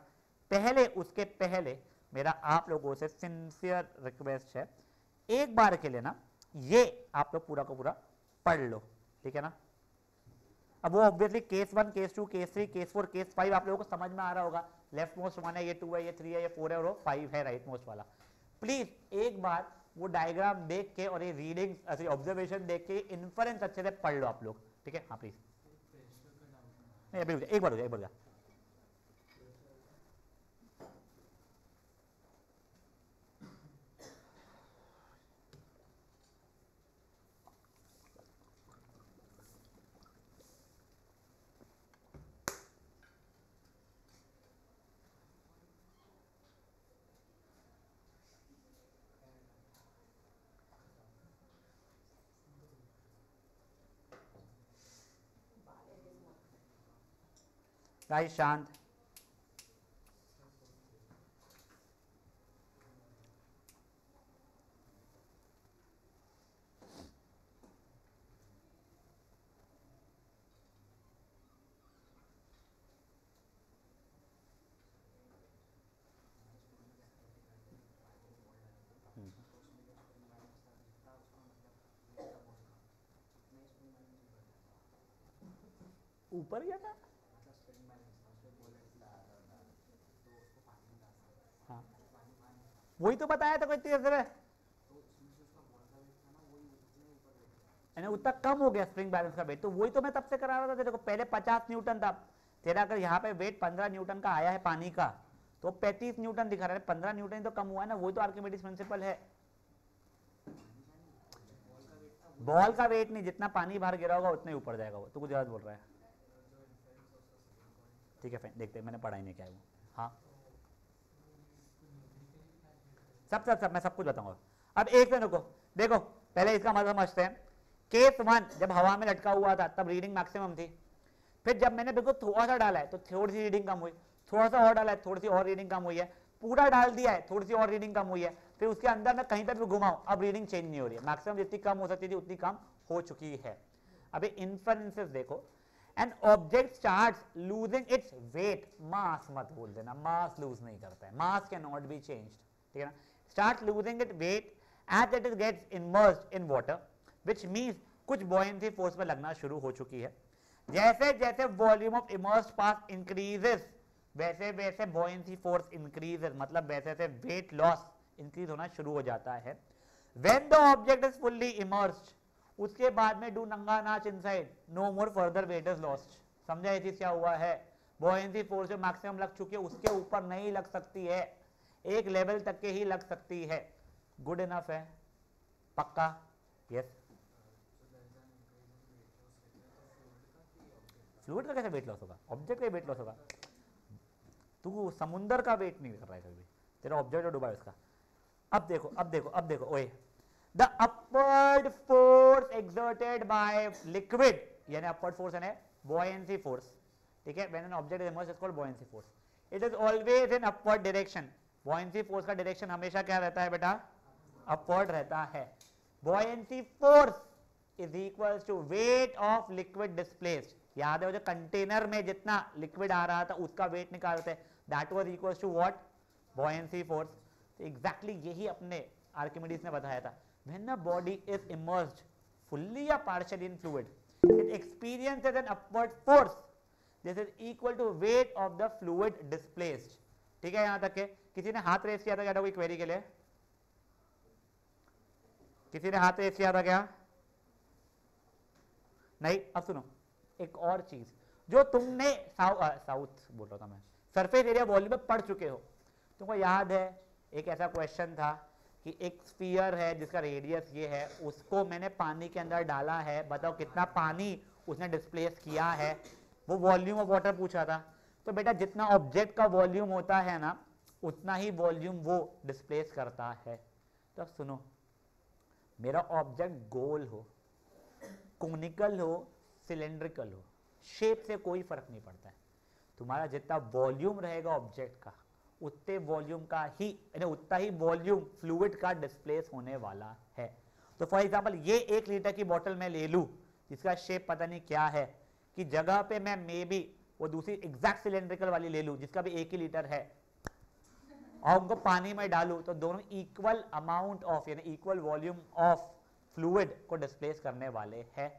पहले उसके पहले मेरा आप लोगों से सिंसियर रिक्वेस्ट है, एक बार के लिए ना ये आप लोग पूरा का पूरा पढ़ लो। ठीक है ना, अब वो obviously case 1, case 2, case 3, case 4, case 5 आप लोगों को समझ में आ रहा होगा। लेफ्ट मोस्ट 1 है, ये 2 है, ये 3 है, ये 4 है और वो 5 है राइट मोस्ट वाला। प्लीज एक बार वो डायग्राम देख के और ये रीडिंग ऑब्जर्वेशन देख के इन्फरेंस अच्छे से पढ़ लो आप लोग। ठीक है, हाँ प्लीज एक बार हो जाए, एक बार हो जाए। गाइस शांत, ऊपर गया था। हाँ वही तो बताया था कोई तीसरे में, उतना कम हो गया स्प्रिंग बैलेंस का वेट। तो वही तो मैं तब से करा रहा था तेरे को, पहले 50 न्यूटन था, तेरा अगर यहाँ पे वेट 15 न्यूटन का आया है पानी का, तो 35 न्यूटन दिखा रहा है, 15 न्यूटन तो कम हुआ है ना, वही तो आर्किमिडीज प्रिंसिपल है। बॉल का वेट नहीं, जितना पानी बाहर गिरा होगा उतना ही ऊपर जाएगा वो, तो कुछ ज्यादा बोल रहा है। ठीक है फाइन, देखते हैं, मैंने पढ़ा ही नहीं क्या है वो। हाँ सब मैं सब कुछ बताऊंगा। अब एक मिनट को देखो, पहले इसका मतलब समझते हैं। केस 1 जब हवा में लटका हुआ था तब रीडिंग मैक्सिमम थी, फिर जब मैंने बिल्कुल थोड़ा सा डाला है तो थोड़ी सी रीडिंग कम हुई, थोड़ा सा और डाला है थोड़ी सी और रीडिंग कम हुई है, पूरा डाल दिया है थोड़ी सी और रीडिंग कम हुई है, फिर उसके अंदर मैं कहीं पर भी घुमाऊं अब रीडिंग चेंज नहीं हो रही है, मैक्सिमम जितनी कम हो सकती थी उतनी कम हो चुकी है। अभी इन्फरेंसेस देखो, an object starts losing its weight, mass मत बोल देना, मास लूज नहीं करता है, mass can not be changed, ठीक है ना। Start losing it weight as it gets immersed in water, which means कुछ बॉयंसी फोर्स में लगना शुरू हो चुकी है। जैसे जैसे वॉल्यूम ऑफ इमर्स्ड पास इंक्रीजेस वैसे वैसे बॉयंसी फोर्स इंक्रीजेस, मतलब वैसे वैसे वेट लॉस इंक्रीज होना शुरू हो जाता है। When the object is fully immersed, उसके बाद में डू नंगा नाच inside, no more further weight is lost. समझा ये चीज क्या हुआ है, बॉयंसी फोर्स जो मैक्सिमम लग चुकी है उसके ऊपर नहीं लग सकती है, एक लेवल तक के ही लग सकती है। गुड इनफ है, पक्का? यस। फ्लूइड का कैसे वेट लॉस होगा, ऑब्जेक्ट का वेट लॉस होगा? तू समुंदर का वेट नहीं कर रहा है कभी, तेरा ऑब्जेक्ट डूबा है उसका। अब देखो ओए, the upward force exerted by liquid, यानी अपवर्ड फोर्स यानी buoyancy फोर्स, ठीक है, when an object is immersed is called buoyancy force, it is always in upward direction. buoyancy force का डायरेक्शन हमेशा क्या रहता है बेटा, अपवर्ड रहता है। buoyancy force is equals to weight of liquid displaced, याद है वो जो कंटेनर में जितना लिक्विड आ रहा था उसका वेट निकालते हैं, that was equals to what, buoyancy force. तो एग्जैक्टली यही अपने आर्किमिडीज ने बताया था, when a body is immersed fully or partially in fluid, it experiences an upward force, this is equal to weight of the fluid displaced। ठीक है, यहां तक के किसी ने हाथ रेस किया था क्या, कोई क्वेरी के लिए किसी ने हाथ रेस किया था क्या? नहीं। अब सुनो एक और चीज जो तुमने साउथ बोल रहा था मैं, सरफेस एरिया वॉल्यूम में पढ़ चुके हो, तुमको याद है एक ऐसा क्वेश्चन था कि एक स्फीयर है जिसका रेडियस ये है, उसको मैंने पानी के अंदर डाला है, बताओ कितना पानी उसने डिस्प्लेस किया है, वो वॉल्यूम ऑफ वाटर पूछा था। तो बेटा जितना ऑब्जेक्ट का वॉल्यूम होता है ना उतना ही वॉल्यूम वो डिस्प्लेस करता है। तो सुनो, मेरा ऑब्जेक्ट गोल हो, कोनिकल हो, सिलेंड्रिकल हो, शेप से कोई फर्क नहीं पड़ता है, तुम्हारा जितना वॉल्यूम रहेगा ऑब्जेक्ट का उतने वॉल्यूम का ही उतना ही वॉल्यूम फ्लूइड का डिस्प्लेस होने वाला है। तो फॉर एग्जांपल ये 1 लीटर की बोतल में ले लूं जिसका शेप पता नहीं क्या है, कि जगह पे मैं मे बी वो दूसरी एग्जैक्ट सिलेंड्रिकल वाली ले लूं जिसका भी 1 ही लीटर है और उनको पानी में डालूं, तो दोनों इक्वल अमाउंट ऑफ यानी इक्वल वॉल्यूम ऑफ फ्लूइड को डिस्प्लेस करने वाले हैं।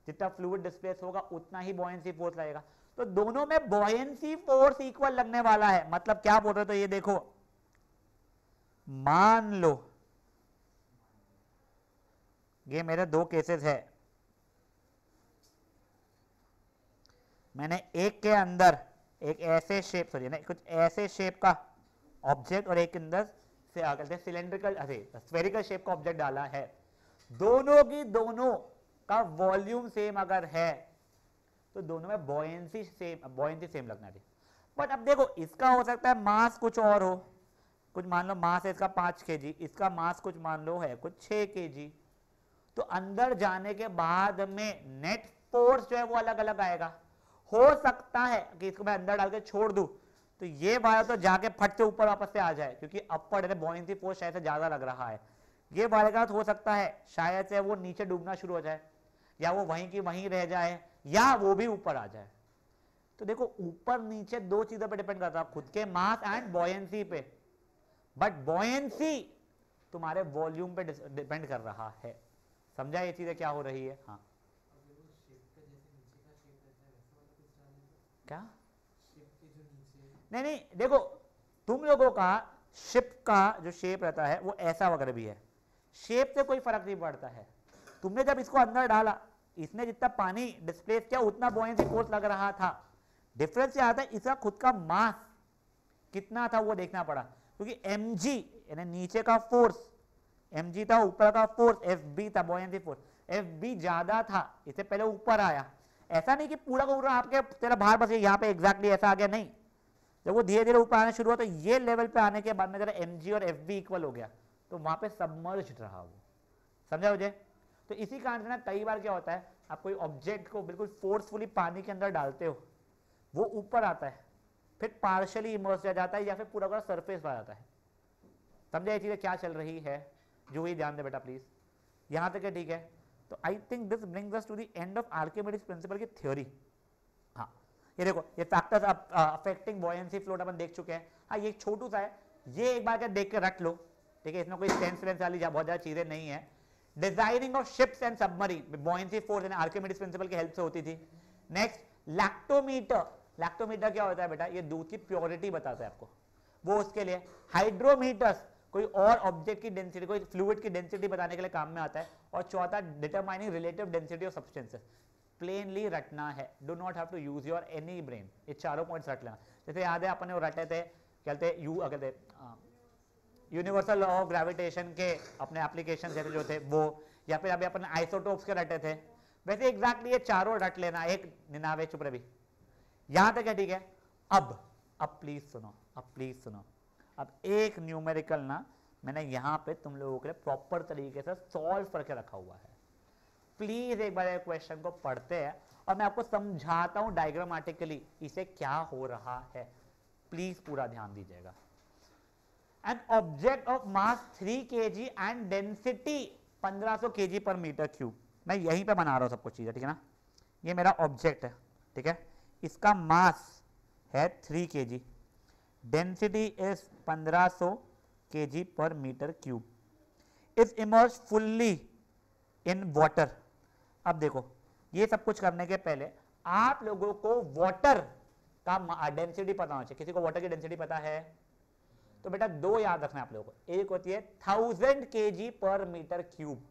जितना फ्लूइड डिस्प्लेस होगा उतना ही बॉयंसी फोर्स लगेगा, तो दोनों में बॉयंसी फोर्स इक्वल लगने वाला है। मतलब क्या बोल रहे हो, तो ये देखो, मान लो ये मेरे 2 केसेस है, मैंने एक के अंदर एक ऐसे शेप कुछ ऐसे शेप का ऑब्जेक्ट और एक के अंदर से आकर सिलेंड्रिकल स्फेरिकल शेप का ऑब्जेक्ट डाला है, दोनों की दोनों का वॉल्यूम सेम अगर है तो दोनों में बॉयंसी सेम लगना चाहिए। बट अब देखो इसका हो सकता है मास कुछ और हो, कुछ मान लो मास है इसका 5 kg, इसका मास कुछ मान लो है कुछ 6 kg, तो अंदर जाने के बाद में नेट फोर्स जो है वो अलग अलग आएगा। हो सकता है कि इसको मैं अंदर डाल के छोड़ दूं तो ये वाला तो जाके फट से ऊपर वापस से आ जाए, क्योंकि अपवर्ड है बॉयंसी फोर्स शायद से ज्यादा लग रहा है। ये वाले का हो सकता है शायद से वो नीचे डूबना शुरू हो जाए, या वो वहीं की वहीं रह जाए, या वो भी ऊपर आ जाए। तो देखो ऊपर नीचे 2 चीजों पे डिपेंड करता है, खुद के मास एंड बॉयंसी पे। बट बॉयंसी तुम्हारे वॉल्यूम पे डिपेंड कर रहा है। समझा ये चीजें क्या हो रही है? हाँ क्या? नहीं देखो तुम लोगों का शिप का जो शेप रहता है वो ऐसा वगैरह भी है, शेप से कोई फर्क नहीं पड़ता है। तुमने जब इसको अंदर डाला, इसने जितना पानी डिस्प्लेस किया उतना बॉयंसी फोर्स लग रहा था। डिफरेंस क्या आता है, इसका खुद का मास कितना था वो देखना पड़ा, क्योंकि mg यानी नीचे का फोर्स mg था, ऊपर का फोर्स fb था, बॉयंसी फोर्स fb ज्यादा था, इससे पहले ऊपर आया। ऐसा नहीं कि पूरा का पूरा आपके तेरा भार बस यहाँ पे एग्जैक्टली ऐसा आ गया, नहीं। जब वो धीरे धीरे ऊपर आना शुरू हुआ तो ये लेवल पे आने के बाद में जरा mg और fb इक्वल हो गया, तो वहां पे सबमर्ज्ड रहा वो। समझा मुझे? तो इसी कारण से ना कई बार क्या होता है, आप कोई ऑब्जेक्ट को बिल्कुल फोर्सफुली पानी के अंदर डालते हो, वो ऊपर आता है, फिर पार्शियली इमर्स हो जाता है, या फिर पूरा पूरा सरफेस पर आता है। समझा ये चीजें क्या चल रही है? जो ही ध्यान दे बेटा प्लीज, यहां तक है, ठीक है। तो I think this brings us to the end of Archimedes principle की थ्योरी। हाँ, ये देखो, ये फैक्टर्स अफेक्टिंग बॉयंसी फ्लोट अपन देख चुके हैं। हाँ, ये छोटू सा है, ये एक बार देख के रख लो, ठीक है। इसमें कोई सेंस वाली बहुत ज्यादा चीजें नहीं है। Designing of ships and submarine buoyancy force and Archimedes principle की हेल्प से होती थी। Next, lactometer. लैक्टोमीटर क्या होता है बेटा? ये दूध की प्योरिटी बताता है आपको, वो उसके लिए। हाइड्रोमीटर्स कोई और ऑब्जेक्ट की डेंसिटी, कोई फ्लूइड की डेंसिटी बताने के लिए काम में आता है। और चौथा, determining relative density of substances. Plainly रटना है, do not have to use your any brain, ये चारों पॉइंट्स रट लेना। जैसे याद है अपन ने रटे थे, कहते यूनिवर्सल लॉ ऑफ ग्रेविटेशन के अपने एप्लीकेशन जो थे वो, या फिर अभी अपन आइसोटोप्स के रटे थे, वैसे एग्जैक्टली ये चारों रट लेना। एक 99 चुप रवि, यहां तक है, ठीक है। अब प्लीज सुनो, प्लीज सुनो। अब एक न्यूमेरिकल ना मैंने यहां पे तुम लोगों के लिए प्रॉपर तरीके से सॉल्व करके रखा हुआ है। प्लीज एक बार क्वेश्चन को पढ़ते हैं और मैं आपको समझाता हूं डायग्रामेटिकली इसे क्या हो रहा है। प्लीज पूरा ध्यान दीजिएगा। N object of mass 3 kg and density 1500 kg per metre cube. मैं यहीं पे बना रहा हूं सब कुछ चीजें, ठीक है ना। ये मेरा ऑब्जेक्ट है, ठीक है। इसका मास है 3 kg, density is 1500 kg per metre cube, is immerse fully in water. अब देखो, ये सब कुछ करने के पहले आप लोगों को वाटर का डेंसिटी पता होना चाहिए। किसी को वाटर की डेंसिटी पता है? तो बेटा दो याद रखना है आप लोगों को, एक होती है 1000 kg पर मीटर क्यूब,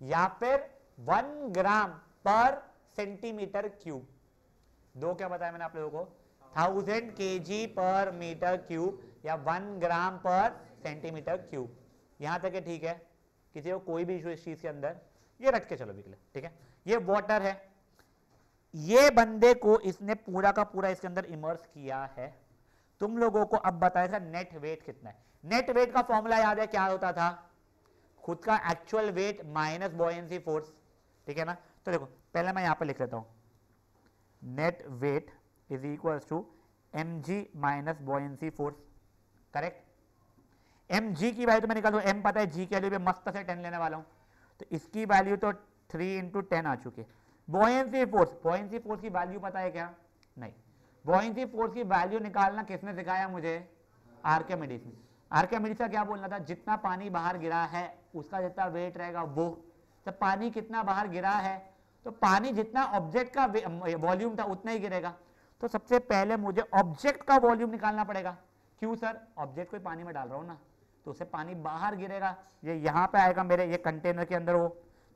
या फिर 1 ग्राम पर सेंटीमीटर क्यूब। दो क्या बताया मैंने आप लोगों को? 1000 kg पर मीटर क्यूब या 1 ग्राम पर सेंटीमीटर क्यूब। यहां तक है, ठीक है। किसी को कोई भी इशू इस चीज के अंदर, ये रट के चलो बिकले, ठीक है। ये वाटर है, ये बंदे को इसने पूरा का पूरा इसके अंदर इमर्स किया है। तुम लोगों को अब बताया था नेट वेट कितना है। नेट वेट का फॉर्मूला याद है क्या होता था? खुद का actual wait minus buoyancy force, ठीक है ना। तो देखो, पहले मैं यहां पे लिख लेता हूं, net weight is equal to mg minus buoyancy force, correct. mg की वैल्यू तो मैं निकाल दूं, m पता है, g की वैल्यू पे मस्त से 10 लेने वाला हूं, तो इसकी वैल्यू तो 3 × 10 आ चुकी है। बॉयंसी फोर्स की वैल्यू पता है क्या? नहीं। बॉयंसी फोर्स की वैल्यू निकालना किसने सिखाया मुझे? आर्किमिडीज ने। आर्किमिडीज का क्या बोलना था? जितना पानी बाहर गिरा है उसका जितना वेट रहेगा वो। तो पानी कितना बाहर गिरा है, तो पानी जितना ऑब्जेक्ट का वॉल्यूम था उतना ही गिरेगा। तो सबसे पहले मुझे ऑब्जेक्ट का वॉल्यूम निकालना पड़ेगा। क्यों सर? ऑब्जेक्ट को पानी में डाल रहा हूं ना, तो उससे पानी बाहर गिरेगा, ये यहां पे आएगा मेरे ये कंटेनर के अंदर, वो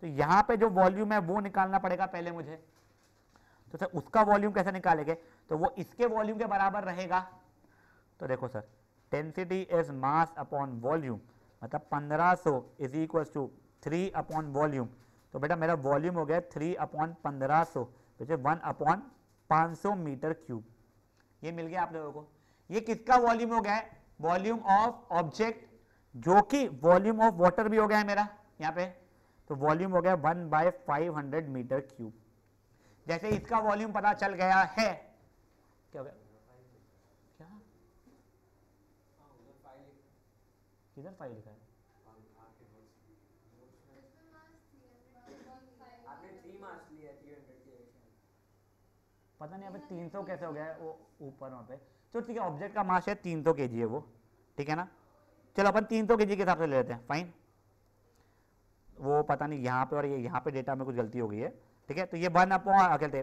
तो यहां पे जो वॉल्यूम है वो निकालना पड़ेगा पहले मुझे। तो सर उसका वॉल्यूम कैसे निकालेंगे? तो वो इसके वॉल्यूम के बराबर रहेगा। तो देखो sir, density is mass upon volume, मतलब 1500 is equal to 3 upon volume. तो बेटा मेरा वॉल्यूम हो गया 3 upon 1500, which is 1 upon 500 metre cube. ये मिल गया आप लोगों को। ये किसका वॉल्यूम हो गया है? वॉल्यूम ऑफ ऑब्जेक्ट, जो कि वॉल्यूम ऑफ वाटर भी हो गया है मेरा यहाँ पे। तो वॉल्यूम हो गया 1/500 मीटर क्यूब। जैसे इसका वॉल्यूम पता चल गया है, क्या हो गया? क्या किधर फाइल लिखा है? पता नहीं, अभी 300 कैसे हो गया है वो ऊपर वहां पे। तो ठीक है, ऑब्जेक्ट का मास है 300 kg है वो, ठीक है ना। चलो अपन 300 kg के हिसाब से ले लेते हैं, फाइन। वो पता नहीं यहाँ पे और ये यहाँ पे डेटा में कुछ गलती हो गई है, ठीक है। तो ये 1 अपॉन कहते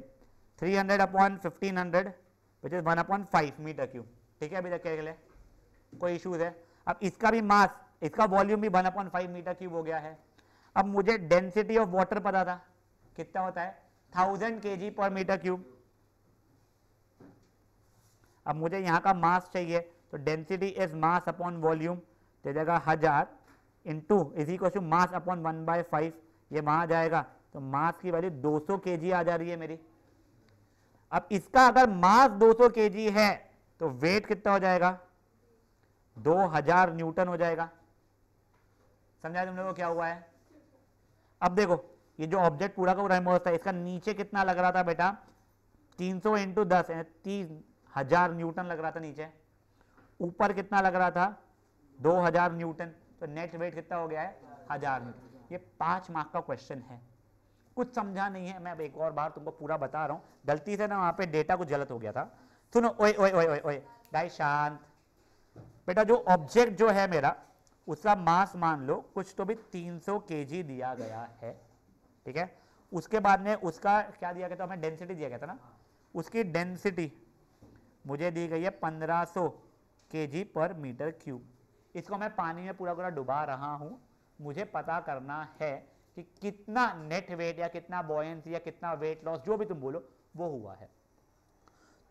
300 upon 1500 which is 1/5 metre cube, ठीक है। अभी तक के लिए कोई इशूज है? अब इसका भी मास, इसका वॉल्यूम भी 1/5 मीटर क्यूब हो गया है। अब मुझे डेंसिटी ऑफ वाटर पता था, कितना होता है 1000 kg पर मीटर क्यूब। अब मुझे यहाँ का मास चाहिए, तो density is mass upon volume, दे देगा 1000 into is equal to mass upon 1/5, ये वहां जाएगा तो मास की वैल्यू 200 kg आ जा रही है मेरी। अब इसका अगर मास 200 kg है तो वेट कितना हो जाएगा 2000 न्यूटन हो जाएगा। समझा तुम लोगों को क्या हुआ है? अब देखो ये जो ऑब्जेक्ट पूरा का पूरा इमर्स था, इसका नीचे कितना लग रहा था बेटा 300 इंटू 10 3000 न्यूटन लग रहा था नीचे, ऊपर कितना लग रहा था 2000 न्यूटन, तो नेट वेट कितना हो गया है 1000 न्यूटन। ये 5 मार्क का क्वेश्चन है, कुछ समझा नहीं है, मैं अब एक और बार तुमको पूरा बता रहा हूं। गलती से ना वहां पे डेटा कुछ गलत हो गया था। सुनो, ओए ओए ओए ओए ओए गाइस शांत। बेटा जो ऑब्जेक्ट जो है मेरा, उसका मास मान लो कुछ तो भी 300 kg दिया गया है, ठीक है। उसके बाद में उसका क्या दिया गया था, हमें डेंसिटी दिया गया था ना, उसकी डेंसिटी मुझे दी गई है 1500 kg पर मीटर क्यूब। इसको मैं पानी में पूरा पूरा डुबा रहा हूं, मुझे पता करना है कि कितना नेट वेट या कितना बॉयंसी या कितना वेट लॉस, जो भी तुम बोलो, वो हुआ है।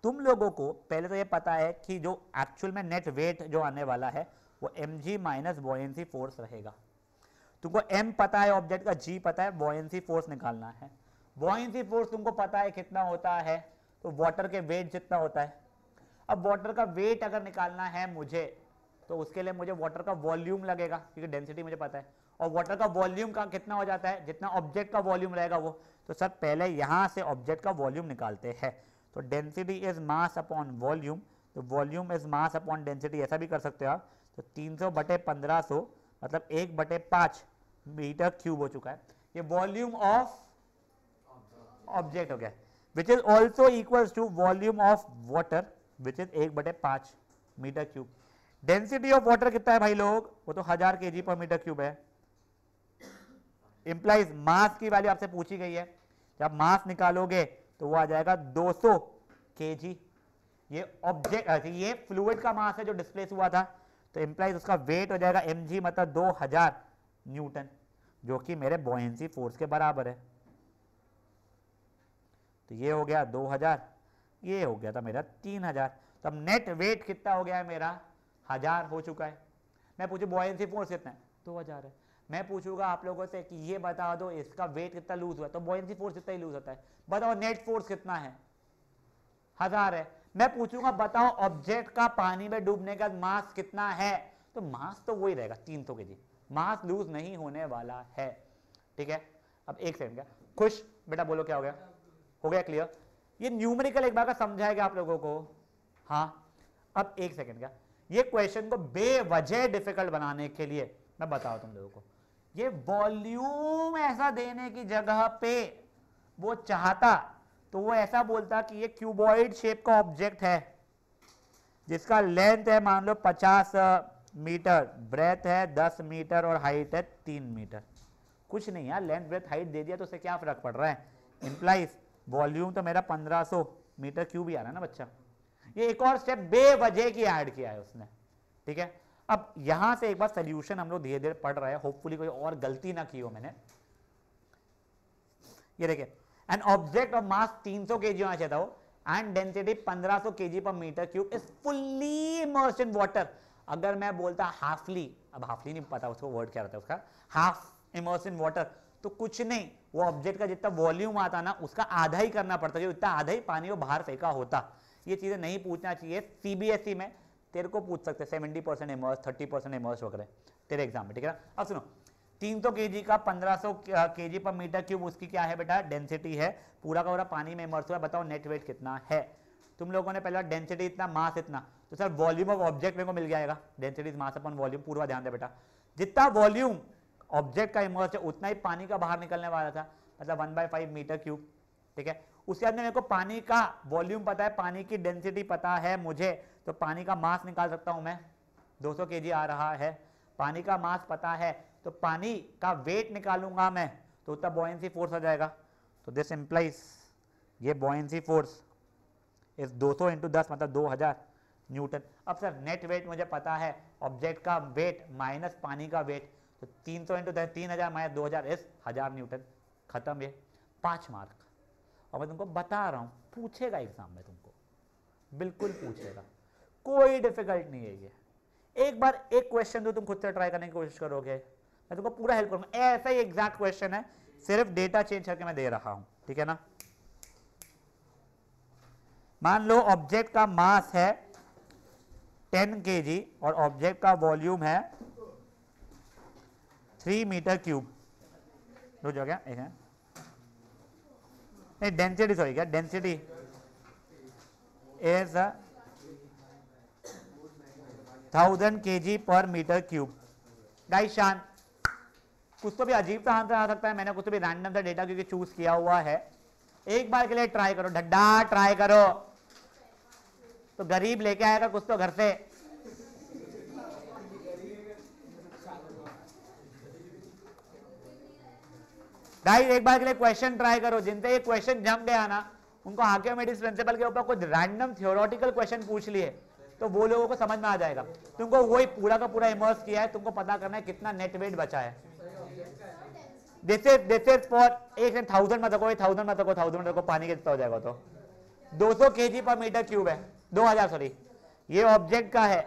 तुम लोगों को पहले तो ये पता है कि जो एक्चुअल में नेट वेट जो आने वाला है वो mg माइनस बॉयंसी फोर्स रहेगा। तुमको m पता है ऑब्जेक्ट का, g पता है, बॉयंसी फोर्स निकालना है। बॉयंसी फोर्स तुमको पता है कितना होता है, तो वाटर के वेट जितना होता है। अब वाटर का वेट अगर निकालना है मुझे, तो उसके लिए मुझे वाटर का वॉल्यूम लगेगा, क्योंकि डेंसिटी मुझे पता है। और वाटर का वॉल्यूम का कितना हो जाता है, जितना ऑब्जेक्ट का वॉल्यूम रहेगा वो। तो सर पहले यहां से ऑब्जेक्ट का वॉल्यूम निकालते हैं। तो density is mass upon volume, तो volume is mass upon density, ऐसा भी कर सकते हो आप। तो 300/1500 मतलब 1/5 मीटर क्यूब हो चुका है। ये वॉल्यूम ऑफ ऑब्जेक्ट हो गया, which is also equal to volume of water which is 1/5 metre cube. Density of water कितना है भाई लोग, वो तो 1000 kg पर मीटर क्यूब है। इंप्लाइज मास की वैल्यू आपसे पूछी गई है, जब मास निकालोगे तो वो आ जाएगा 200 kg। ये ऑब्जेक्ट, ये फ्लूइड का मास है जो डिस्प्लेस हुआ था, तो इंप्लाइज उसका वेट हो जाएगा mg मतलब 2000 न्यूटन, जो कि मेरे बॉयंसी फोर्स के बराबर है। तो ये हो गया 2000, ये हो गया था मेरा 3000। तो अब नेट वेट कितना हो गया है मेरा 1000 हो चुका है। मैं पूछू बॉयंसी फोर्स कितना है, 2000 है। मैं पूछूंगा आप लोगों से कि ये बता दो इसका वेट कितना लूज हुआ है, तो बॉयंसी फोर्स कितना ही लूज होता है, बताओ नेट फोर्स कितना है 1000 है। मैं पूछूंगा बताओ ऑब्जेक्ट का पानी में डूबने का मास कितना है, तो मास तो वही रहेगा 300 kg, मास लूज नहीं होने वाला है, ठीक है। अब एक सेकंड का खुश बेटा बोलो क्या हो गया क्लियर? ये न्यूमेरिकल एक बार का समझाएगा आप लोगों को, हाँ। अब एक सेकंड का, ये क्वेश्चन को बेवजह डिफिकल्ट बनाने के लिए मैं बताऊं तुम लोगों को, ये वॉल्यूम ऐसा देने की जगह पे वो चाहता तो वो ऐसा बोलता कि ये क्यूबॉइड शेप का ऑब्जेक्ट है जिसका लेंथ है मान लो 50 मीटर, ब्रेथ है 10 मीटर और हाइट है 3 मीटर। कुछ नहीं यार, लेंथ ब्रेथ हाइट दे दिया तो उससे क्या फर्क पड़ रहा है। इंप्लाइज वॉल्यूम तो मेरा 1500 मीटर क्यूब ही आ रहा है ना बच्चा। ये एक और स्टेप बेवजह की ऐड किया है उसने, ठीक है। अब यहां से एक बार सोल्यूशन हम लोग धीरे धीरे पढ़ रहे हैं, होपफुली कोई और गलती ना की हो मैंने। ये देखिए, an object of mass 300 kg होना चाहिए था वो, and density 1500 kg per metre cube is fully immersed in water. अगर मैं बोलता हाफली, अब हाफली नहीं पता उसको वर्ड क्या रहता है उसका, हाफ इमर्स्ड इन वाटर, तो कुछ नहीं, वो ऑब्जेक्ट का जितना वॉल्यूम आता ना उसका आधा ही करना पड़ता, जो इतना आधा ही पानी वो बाहर फेंका होता। ये चीजें नहीं पूछना चाहिए। सीबीएसई में तेरे को पूछ सकते 70% इमर्स, 30% इमर्स वगैरह तेरे एग्जाम में, ठीक है। अब सुनो, 300 kg का 1500 kg पर मीटर क्यूब उसकी क्या है बेटा, डेंसिटी है। पूरा का पूरा पानी में इमर्स हुआ, बताओ नेट वेट कितना है। तुम लोगों ने पहले डेंसिटी इतना, मास इतना, तो सर वॉल्यूम ऑफ ऑब्जेक्ट मेरे को मिल जाएगा, डेंसिटी मास अपन वॉल्यूम, पूरा ध्यान दे बेटा। जितना वॉल्यूम ऑब्जेक्ट का इमर्स है उतना ही पानी का बाहर निकलने वाला था, मतलब 1/5 मीटर क्यूब, ठीक है। उसके बाद में मेरे को पानी का वॉल्यूम पता है, पानी की डेंसिटी पता है मुझे, तो पानी का मास निकाल सकता हूं मैं, 200 kg आ रहा है। पानी का मास पता है तो पानी का वेट निकालूंगा मैं, तो उतना बॉयंसी फोर्स आ जाएगा। तो दिस इंप्लाइज ये बॉयंसी फोर्स इज 200 × 10 मतलब 2000 न्यूटन। अब सर नेट वेट मुझे पता है, ऑब्जेक्ट का वेट माइनस पानी का वेट, तो 300 इंटू 3000 माइनस 2000 इस 1000 न्यूटन। खत्म ये 5 मार्क। और मैं तुमको बता रहा हूँ पूछेगा एग्जाम में, तुमको बिल्कुल पूछेगा, कोई डिफिकल्ट नहीं है ये। एक बार एक क्वेश्चन तो तुम खुद से ट्राई करने की कोशिश करोगे, मैं तुमको पूरा हेल्प करूंगा। ऐसा ही एग्जैक्ट क्वेश्चन है, सिर्फ डेटा चेंज करके मैं दे रहा हूं, ठीक है ना। मान लो ऑब्जेक्ट का मास है 10 kg और ऑब्जेक्ट का वॉल्यूम है 3 मीटर क्यूब। रुक जाओ, क्या एक है नहीं, डेंसिटी सॉरी, क्या density is 1000 kg per metre cube. Guys शान, कुछ तो भी अजीब सा आंसर आ सकता है, मैंने कुछ तो भी रैंडम सा डेटा क्योंकि चूज किया हुआ है। एक बार के लिए ट्राई करो, ढड्डा ट्राई करो, तो गरीब लेके आएगा कुछ तो घर से। गाइस एक बार के लिए क्वेश्चन ट्राई करो, जिनसे ये क्वेश्चन जम गया ना, उनको आर्किमिडीज प्रिंसिपल के ऊपर कुछ रैंडम थियोरेटिकल क्वेश्चन पूछ लिए तो वो लोगों को समझ में आ जाएगा। तुमको वही पूरा का पूरा इमर्स किया है, तुमको पता करना है कितना नेट वेट बचा है। दिस इज फॉर, एक 1000 मत रखो, 1000 मत रखो, 1000 मत रखो, पानी कितना हो जाएगा, तो 200 kg पर मीटर क्यूब है, 2000 सॉरी, ये ऑब्जेक्ट का है।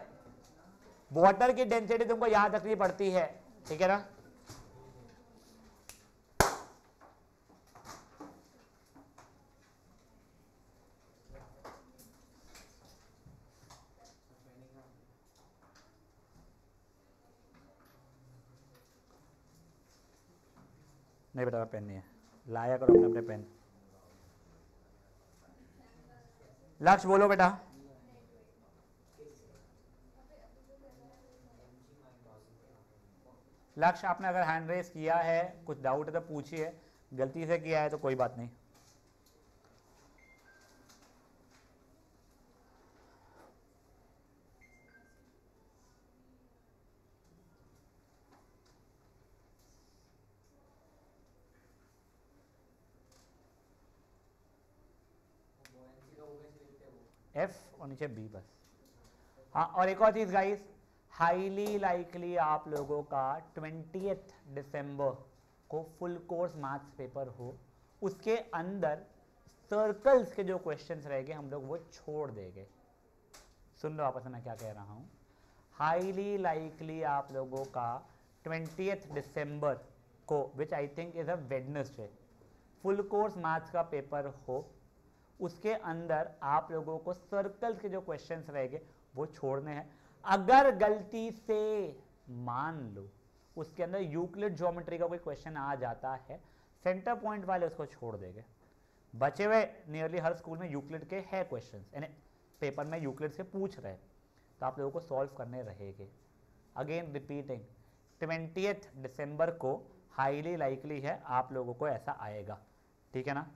वाटर की डेंसिटी तुमको याद रखनी पड़ती है, ठीक है ना। नहीं बेटा पेन नहीं है, लाया करो अपने अपने पेन। लक्ष्य बोलो बेटा। लक्ष्य, आपने अगर हैंड रेस किया है, कुछ डाउट है तो पूछिए, गलती से किया है तो कोई बात नहीं। एफ और नीचे बी बस। हाँ, और एक और चीज गाइस, हाईली लाइकली आप लोगों का 20 दिसंबर को फुल कोर्स मैथ्स पेपर हो, उसके अंदर सर्कल्स के जो क्वेश्चंस रहेंगे हम लोग वो छोड़ देंगे। सुन लो आपस में मैं क्या कह रहा हूँ। हाईली लाइकली आप लोगों का 20 दिसंबर को, which I think is a Wednesday, full course maths का पेपर हो, उसके अंदर आप लोगों को सर्कल्स के जो क्वेश्चंस रहेंगे वो छोड़ने हैं। अगर गलती से मान लो उसके अंदर यूक्लिड ज्योमेट्री का कोई क्वेश्चन आ जाता है, सेंटर पॉइंट वाले उसको छोड़ देंगे। बचे हुए नियरली हर स्कूल में यूक्लिड के है क्वेश्चन, यानी पेपर में यूक्लिड से पूछ रहे, तो आप लोगों को सॉल्व करने रहेंगे। अगेन रिपीटिंग, 20 दिसंबर को हाईली लाइकली है आप लोगों को ऐसा आएगा, ठीक है ना।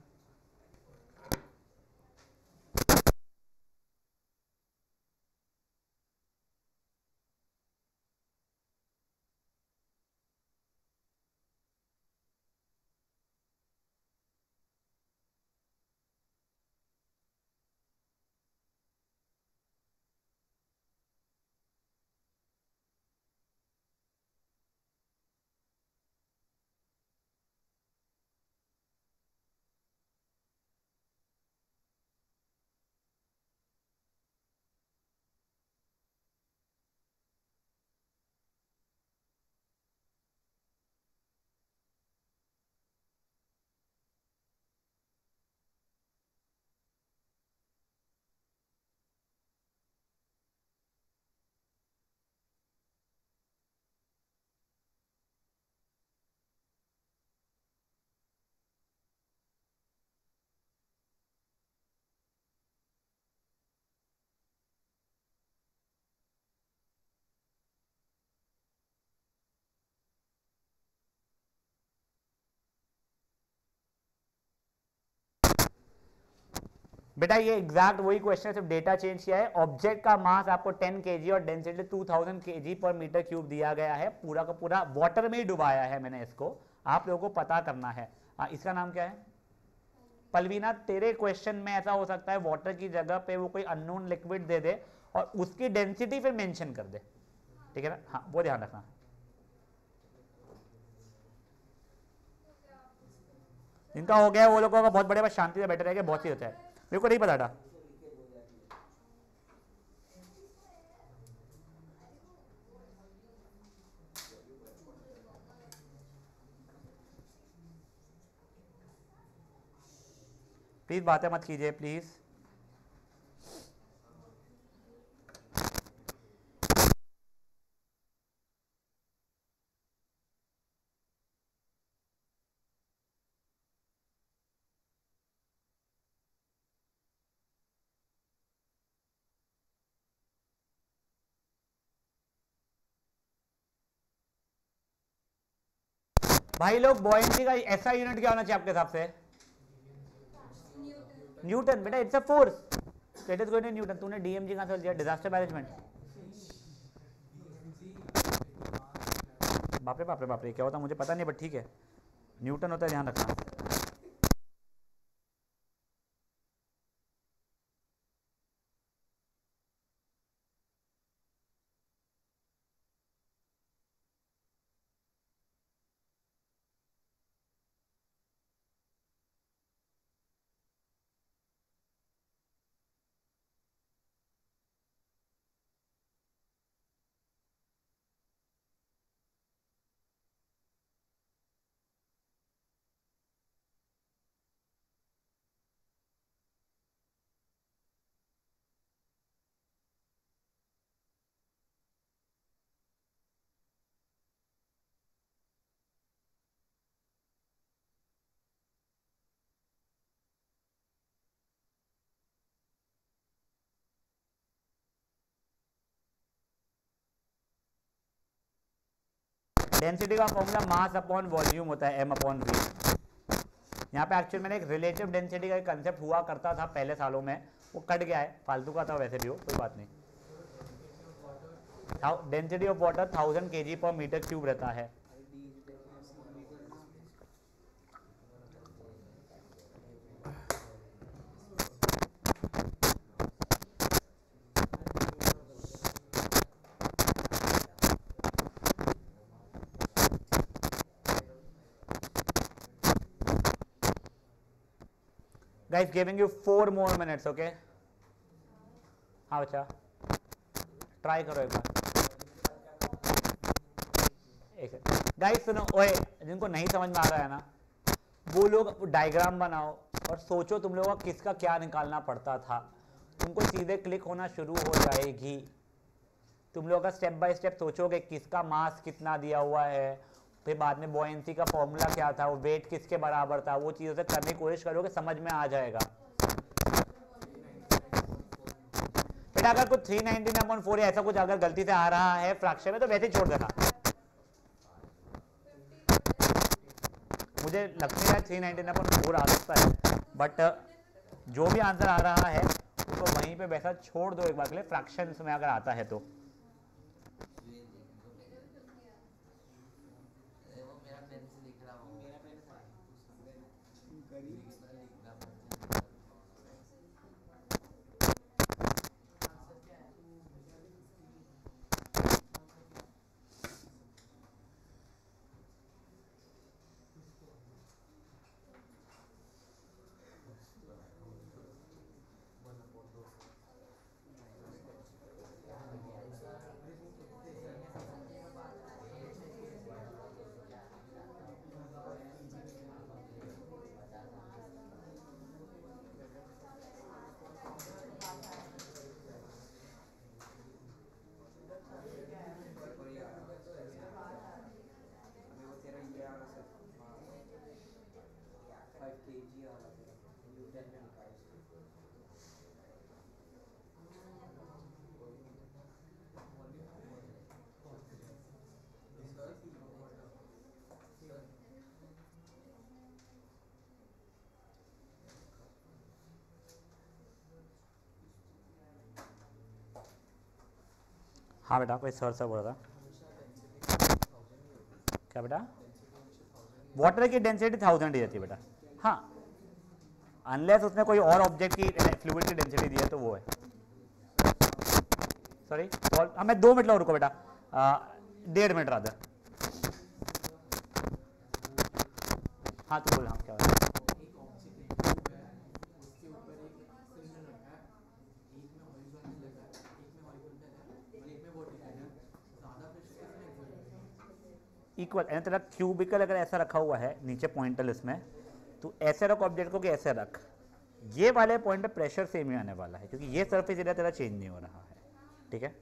बेटा ये एग्जैक्ट वही क्वेश्चन है, सिर्फ डेटा चेंज किया है। ऑब्जेक्ट का मास आपको 10 kg और density 2000 kg per metre cube दिया गया है, पूरा का पूरा वाटर में ही डुबाया है मैंने इसको, आप लोगों को पता करना है। इसका नाम क्या है? पलवीना तेरे क्वेश्चन में ऐसा हो सकता है वाटर की जगह पे वो कोई अननोन लिक्विड दे दे और उसकी डेंसिटी फिर मेंशन कर दे, ठीक है ना, हाँ वो ध्यान रखना। जिनका हो गया वो लोगों का बहुत बड़े बस शांति से बैठे रहेंगे, बहुत ही होता है, मेरे को नहीं पता था। प्लीज बातें मत कीजिए प्लीज। भाई लोग बॉयंसी का ऐसा यूनिट क्या होना चाहिए आपके हिसाब से? न्यूटन बेटा, it's a force, it is going to newton. तूने डीएमजी कहां से लिया? Disaster management. बाप रे बाप रे बाप रे, क्या होता मुझे पता नहीं, बट ठीक है न्यूटन होता है, ध्यान रखना। डेंसिटी का फॉर्मूला मास अपॉन वॉल्यूम होता है, m अपॉन v। यहाँ पे एक्चुअली मैंने एक रिलेटिव डेंसिटी का कंसेप्ट हुआ करता था पहले सालों में, वो कट गया है, फालतू का था वैसे भी, हो कोई बात नहीं। Density of water 1000 kg per metre cube रहता है। Guys, giving you 4 more minutes, okay? हाँ बच्चा, ट्राई करो एक बार। गाइस सुनो, ओए जिनको नहीं समझ में आ रहा है ना, वो लोग डायग्राम बनाओ और सोचो तुम लोगों को किसका क्या निकालना पड़ता था, तुमको सीधे क्लिक होना शुरू हो जाएगी। तुम लोग का स्टेप बाय स्टेप सोचोगे किसका मास कितना दिया हुआ है, फिर बाद में बॉयंसी का फॉर्मूला क्या था, वो वेट किसके बराबर था, वो चीज़ों से करने की कोशिश करोगे, समझ में आ जाएगा। बेटा अगर कुछ 319/4 ऐसा कुछ अगर गलती से आ रहा है फ्रैक्शन में तो वैसे ही छोड़ देना। मुझे लगता है 319/4 आ सकता है, बट जो भी आंसर आ रहा है उसको वहीं पे वैसा छोड़ दो एक बार के लिए, फ्रैक्शंस में अगर आता है तो। हाँ बेटा कोई सर से बोल रहा था क्या बेटा? वाटर की डेंसिटी 1000 ही रहती है बेटा। हाँ अनलेस उसने कोई और ऑब्जेक्ट की फ्लूइड की डेंसिटी दी है तो वो है। सॉरी हमें 2 मिनट लो, रुको बेटा, 1.5 मिनट रादर। हाँ तो बोल, हाँ क्या है? इक्वल यानी तेरा क्यूबिकल अगर ऐसा रखा हुआ है नीचे पॉइंटर इसमें, तो ऐसे रख ऑब्जेक्ट को कि ऐसे रख, ये वाले पॉइंट पे प्रेशर सेम ही आने वाला है क्योंकि ये सरफेस एरिया तेरा चेंज नहीं हो रहा है, ठीक है,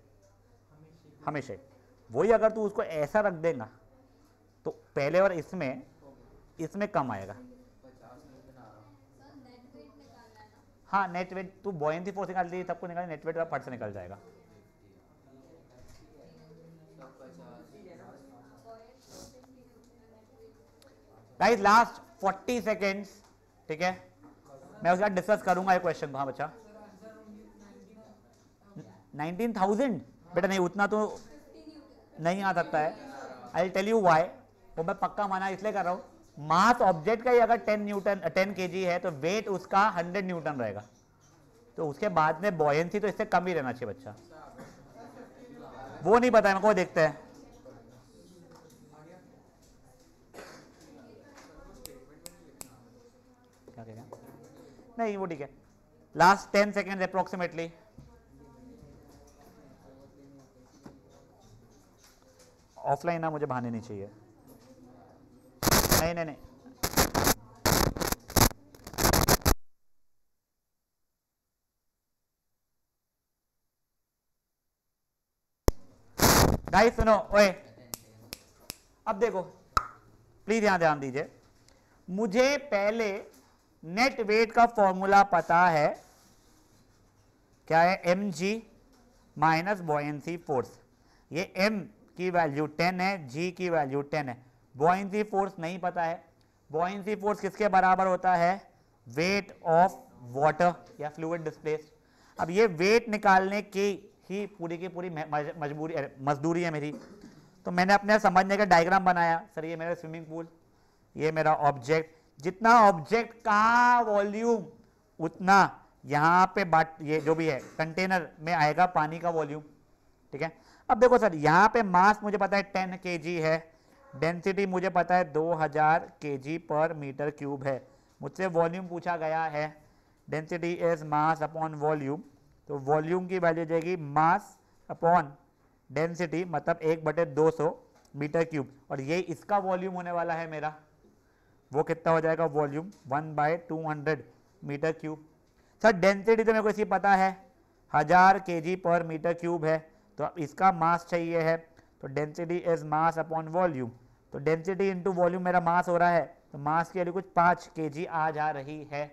हमेशा। वही अगर तू उसको ऐसा रख देगा तो पहले और इसमें कम आएगा। हाँ नेट वेट तू बॉयंसी फोर्स निकाल दी सबको निकाल, नेट वेट फट से निकल जाएगा। गाइस लास्ट 40 सेकेंड्स, ठीक है, मैं उसके बाद डिस्कस करूंगा ये क्वेश्चन। हाँ बच्चा 19,000 बेटा नहीं, उतना तो नहीं आ सकता है। आई टेल यू व्हाई, वो मैं पक्का माना इसलिए कर रहा हूँ, मास ऑब्जेक्ट का ही अगर 10 kg है तो वेट उसका 100 न्यूटन रहेगा, तो उसके बाद में बॉयंसी तो इससे कम ही रहना चाहिए बच्चा। वो नहीं पता है मेरे को, देखते हैं। क्या कहेगा? नहीं वो ठीक है, लास्ट 10 सेकेंड अप्रोक्सीमेटली। ऑफलाइन ना, मुझे बहाने नहीं चाहिए। नहीं नहीं नहीं, गाइस सुनो, ओए अब देखो प्लीज यहां ध्यान दीजिए, मुझे पहले नेट वेट का फॉर्मूला पता है, क्या है, mg माइनस बॉयंसी फोर्स। ये m की वैल्यू 10 है, g की वैल्यू 10 है, बॉयंसी फोर्स नहीं पता है। बॉयंसी फोर्स किसके बराबर होता है? वेट ऑफ वाटर या फ्लूइड डिस्प्लेस्ड। अब ये वेट निकालने की ही पूरी की पूरी मजदूरी है मेरी, तो मैंने अपने समझने का डायग्राम बनाया। सर ये मेरा स्विमिंग पूल, ये मेरा ऑब्जेक्ट, जितना ऑब्जेक्ट का वॉल्यूम उतना यहाँ पे ये जो भी है कंटेनर में आएगा पानी का वॉल्यूम, ठीक है। अब देखो सर यहाँ पे मास मुझे पता है 10 kg है, डेंसिटी मुझे पता है 2000 kg पर मीटर क्यूब है, मुझसे वॉल्यूम पूछा गया है, density is mass upon volume, तो वॉल्यूम की वैल्यू जाएगी मास अपॉन डेंसिटी, मतलब 1/200 मीटर क्यूब, और ये इसका वॉल्यूम होने वाला है मेरा, वो कितना हो जाएगा volume 1/200 metre cube. Sir density तो मेरे को इसी पता है 1000 kg पर मीटर क्यूब है, तो अब इसका मास चाहिए है, तो density is mass upon volume, तो डेंसिटी इंटू वॉल्यूम मेरा मास हो रहा है, तो मास की वैल्यू कुछ 5 kg आ जा रही है।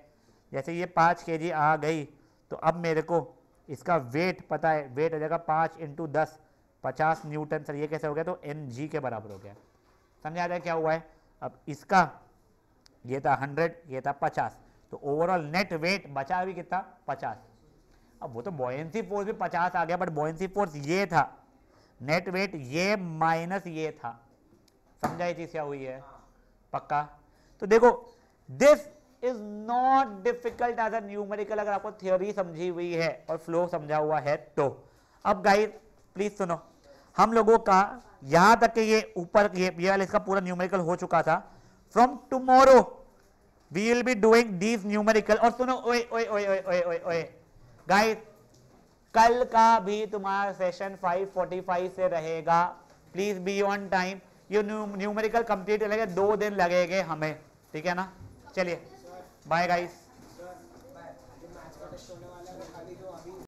जैसे ये 5 kg आ गई तो अब मेरे को इसका वेट पता है, वेट हो जाएगा 5 × 10 50 न्यूटन। सर ये कैसे हो गया? तो mg के बराबर हो गया। समझ आ रहा है क्या हुआ है? अब इसका ये था 100, ये था 50, तो ओवरऑल नेट वेट बचा भी कितना? 50। अब वो तो बॉयंसी फोर्स भी 50 आ गया, बट बॉयंसी फोर्स ये था, नेट वेट ये माइनस ये था। समझा ये चीज क्या हुई है? पक्का? तो देखो this is not difficult as a numerical, अगर आपको थ्योरी समझी हुई है और फ्लो समझा हुआ है तो। अब गाइस प्लीज सुनो, हम लोगों का यहां तक कि ये ऊपर ये वाला इसका पूरा न्यूमेरिकल हो चुका था। From tomorrow we will be doing these numerical. और सुनो ओए ओए ओए ओए ओए ओए ओए गाइस, कल का भी तुम्हारा सेशन 5:45 से रहेगा, प्लीज बी ऑन टाइम। ये न्यूमेरिकल कंप्लीट लगेगा, 2 दिन लगेंगे हमें, ठीक है ना? चलिए बाय गाइस।